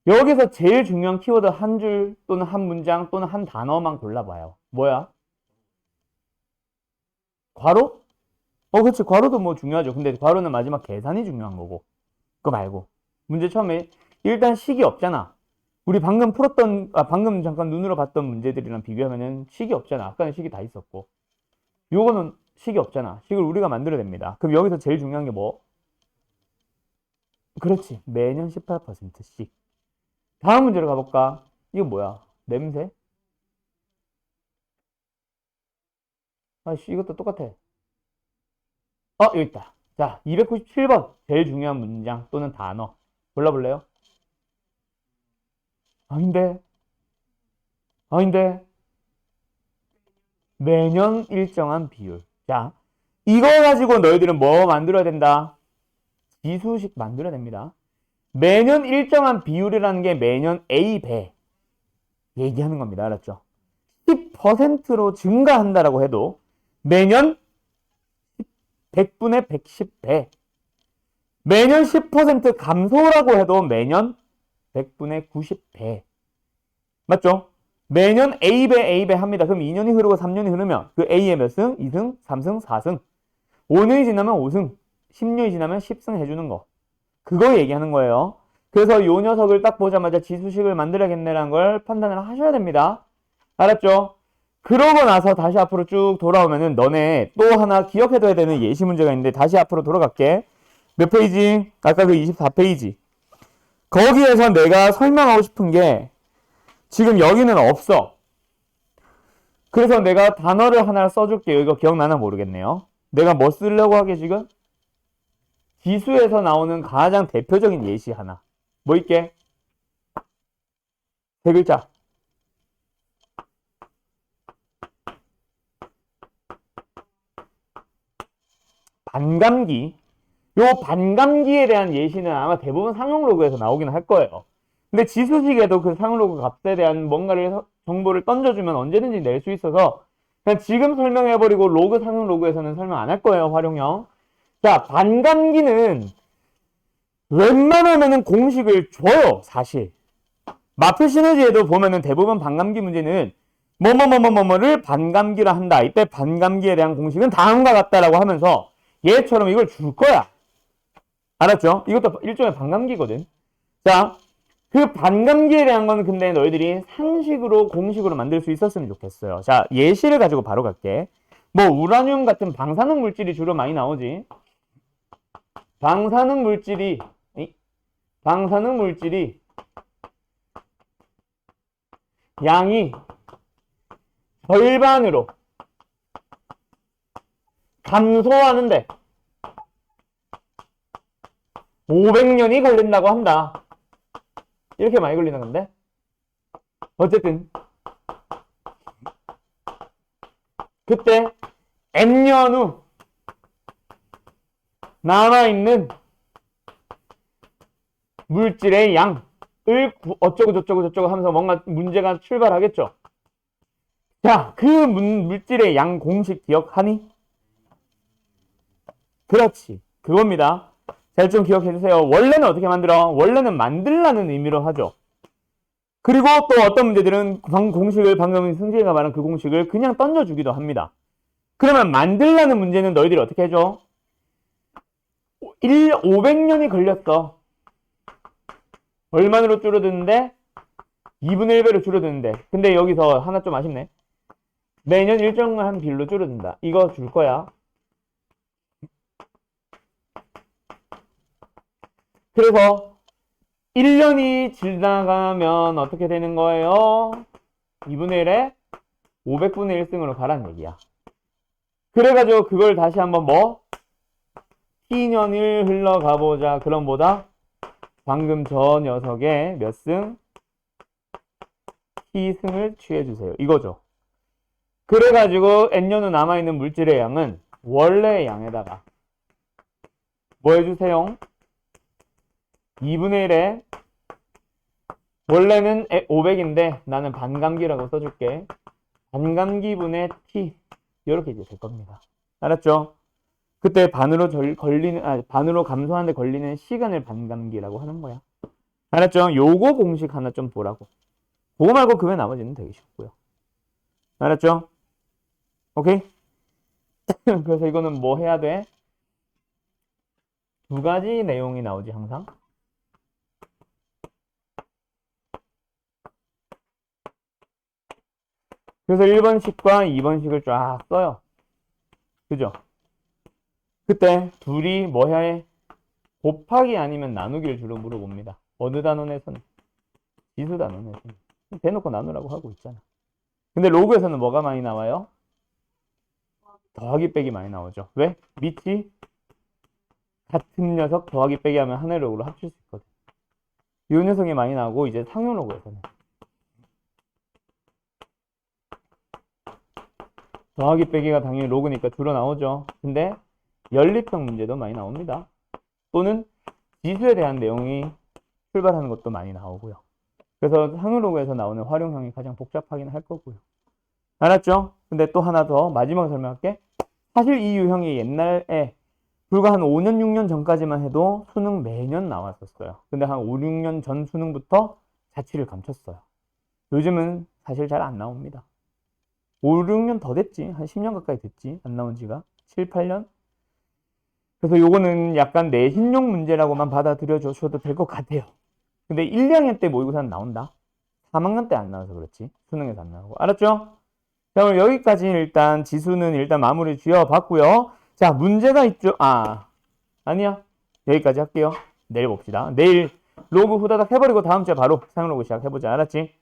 여기서 제일 중요한 키워드 한 줄 또는 한 문장 또는 한 단어만 골라봐요. 뭐야? 괄호? 그치. 괄호도 뭐 중요하죠. 근데 괄호는 마지막 계산이 중요한 거고. 그거 말고. 문제 처음에 일단 식이 없잖아. 우리 방금 풀었던, 방금 잠깐 눈으로 봤던 문제들이랑 비교하면은 식이 없잖아. 아까는 식이 다 있었고. 요거는 식이 없잖아. 식을 우리가 만들어야 됩니다. 그럼 여기서 제일 중요한 게 뭐? 그렇지. 매년 18%씩. 다음 문제로 가볼까? 이거 뭐야? 냄새? 아이씨, 이것도 똑같아. 여기 있다. 자, 297번. 제일 중요한 문장 또는 단어. 골라볼래요? 아닌데. 아닌데. 매년 일정한 비율. 자, 이거 가지고 너희들은 뭐 만들어야 된다? 지수식 만들어야 됩니다. 매년 일정한 비율이라는 게 매년 A배 얘기하는 겁니다. 알았죠? 10%로 증가한다라고 해도 매년 100분의 110배. 매년 10% 감소라고 해도 매년 100분의 90배. 맞죠? 매년 A배 A배 합니다. 그럼 2년이 흐르고 3년이 흐르면 그 A의 몇 승? 2승, 3승, 4승. 5년이 지나면 5승, 10년이 지나면 10승 해주는 거. 그거 얘기하는 거예요. 그래서 요 녀석을 딱 보자마자 지수식을 만들어야겠네라는 걸 판단을 하셔야 됩니다. 알았죠? 그러고 나서 다시 앞으로 쭉 돌아오면은 너네 또 하나 기억해둬야 되는 예시 문제가 있는데 다시 앞으로 돌아갈게. 몇 페이지? 아까 그 24페이지. 거기에서 내가 설명하고 싶은 게 지금 여기는 없어. 그래서 내가 단어를 하나 써줄게요. 이거 기억나나 모르겠네요. 내가 뭐 쓰려고 하게 지금? 지수에서 나오는 가장 대표적인 예시 하나. 뭐 있게? 세 글자. 반감기. 요 반감기에 대한 예시는 아마 대부분 상용 로그에서 나오긴 할 거예요. 근데 지수식에도 그 상용 로그 값에 대한 뭔가를 정보를 던져주면 언제든지 낼 수 있어서 그냥 지금 설명해버리고 로그 상용 로그에서는 설명 안 할 거예요, 활용형. 자, 반감기는 웬만하면은 공식을 줘요, 사실. 마플 시너지에도 보면은 대부분 반감기 문제는 뭐뭐뭐뭐뭐를 반감기라 한다. 이때 반감기에 대한 공식은 다음과 같다라고 하면서 얘처럼 이걸 줄 거야. 알았죠? 이것도 일종의 반감기거든. 자, 그 반감기에 대한 건 근데 너희들이 상식으로 공식으로 만들 수 있었으면 좋겠어요. 자, 예시를 가지고 바로 갈게. 뭐 우라늄 같은 방사능 물질이 주로 많이 나오지. 방사능 물질이 양이 절반으로 감소하는데 500년이 걸린다고 한다. 이렇게 많이 걸리는 건데. 어쨌든 그때 N년 후 남아있는 물질의 양을 어쩌고 하면서 뭔가 문제가 출발하겠죠. 자, 그 물질의 양 공식 기억하니? 그렇지. 그겁니다. 잘 좀 기억해주세요. 원래는 어떻게 만들어? 원래는 만들라는 의미로 하죠. 그리고 또 어떤 문제들은 공식을 방금 승재가 말한 그 공식을 그냥 던져주기도 합니다. 그러면 만들라는 문제는 너희들이 어떻게 해줘? 500년이 걸렸어. 얼마로 줄어드는데? 2분의 1배로 줄어드는데. 근데 여기서 하나 좀 아쉽네. 매년 일정한 비율로 줄어든다. 이거 줄 거야. 그래서 1년이 지나가면 어떻게 되는 거예요? 2분의 1에 500분의 1승으로 가란 얘기야. 그래가지고 그걸 다시 한번 뭐? T년을 흘러가보자. 그럼 뭐다? 방금 저 녀석의 몇 승? T승을 취해주세요. 이거죠. 그래가지고 N년 후 남아있는 물질의 양은 원래의 양에다가 뭐 해주세요? 2분의 1에 원래는 500인데 나는 반감기라고 써줄게. 반감기분의 T 이렇게 이제 될 겁니다. 알았죠? 그때 반으로 반으로 감소하는데 걸리는 시간을 반감기라고 하는 거야. 알았죠? 요거 공식 하나 좀 보라고. 그거 말고 그 외 나머지는 되게 쉽고요. 알았죠? 오케이? 그래서 이거는 뭐 해야 돼? 두 가지 내용이 나오지 항상. 그래서 1번식과 2번식을 쫙 써요. 그죠? 그때 둘이 뭐 해야 해? 곱하기 아니면 나누기를 주로 물어봅니다. 어느 단원에서는? 지수 단원에서는. 대놓고 나누라고 하고 있잖아. 근데 로그에서는 뭐가 많이 나와요? 더하기 빼기 많이 나오죠. 왜? 밑이 같은 녀석 더하기 빼기 하면 하나의 로그로 합칠 수 있거든. 이 녀석이 많이 나오고 이제 상용 로그에서는 더하기 빼기가 당연히 로그니까 주로 나오죠. 근데 연립형 문제도 많이 나옵니다. 또는 지수에 대한 내용이 출발하는 것도 많이 나오고요. 그래서 상용 로그에서 나오는 활용형이 가장 복잡하긴 할 거고요. 알았죠? 근데 또 하나 더 마지막으로 설명할게. 사실 이 유형이 옛날에 불과 한 5년, 6년 전까지만 해도 수능 매년 나왔었어요. 근데 한 5, 6년 전 수능부터 자취를 감췄어요. 요즘은 사실 잘 안 나옵니다. 5, 6년 더 됐지. 한 10년 가까이 됐지. 안 나온 지가. 7, 8년? 그래서 요거는 약간 내신용 문제라고만 받아들여 주셔도 될 것 같아요. 근데 1, 2학년 때 모의고사는 나온다. 3학년 때 안 나와서 그렇지. 수능에서 안 나오고. 알았죠? 자, 오늘 여기까지 일단 지수는 일단 마무리 지어봤고요. 자, 문제가 있죠. 아니야. 여기까지 할게요. 내일 봅시다. 내일 로그 후다닥 해버리고 다음 주에 바로 상용 로그 시작해보자. 알았지?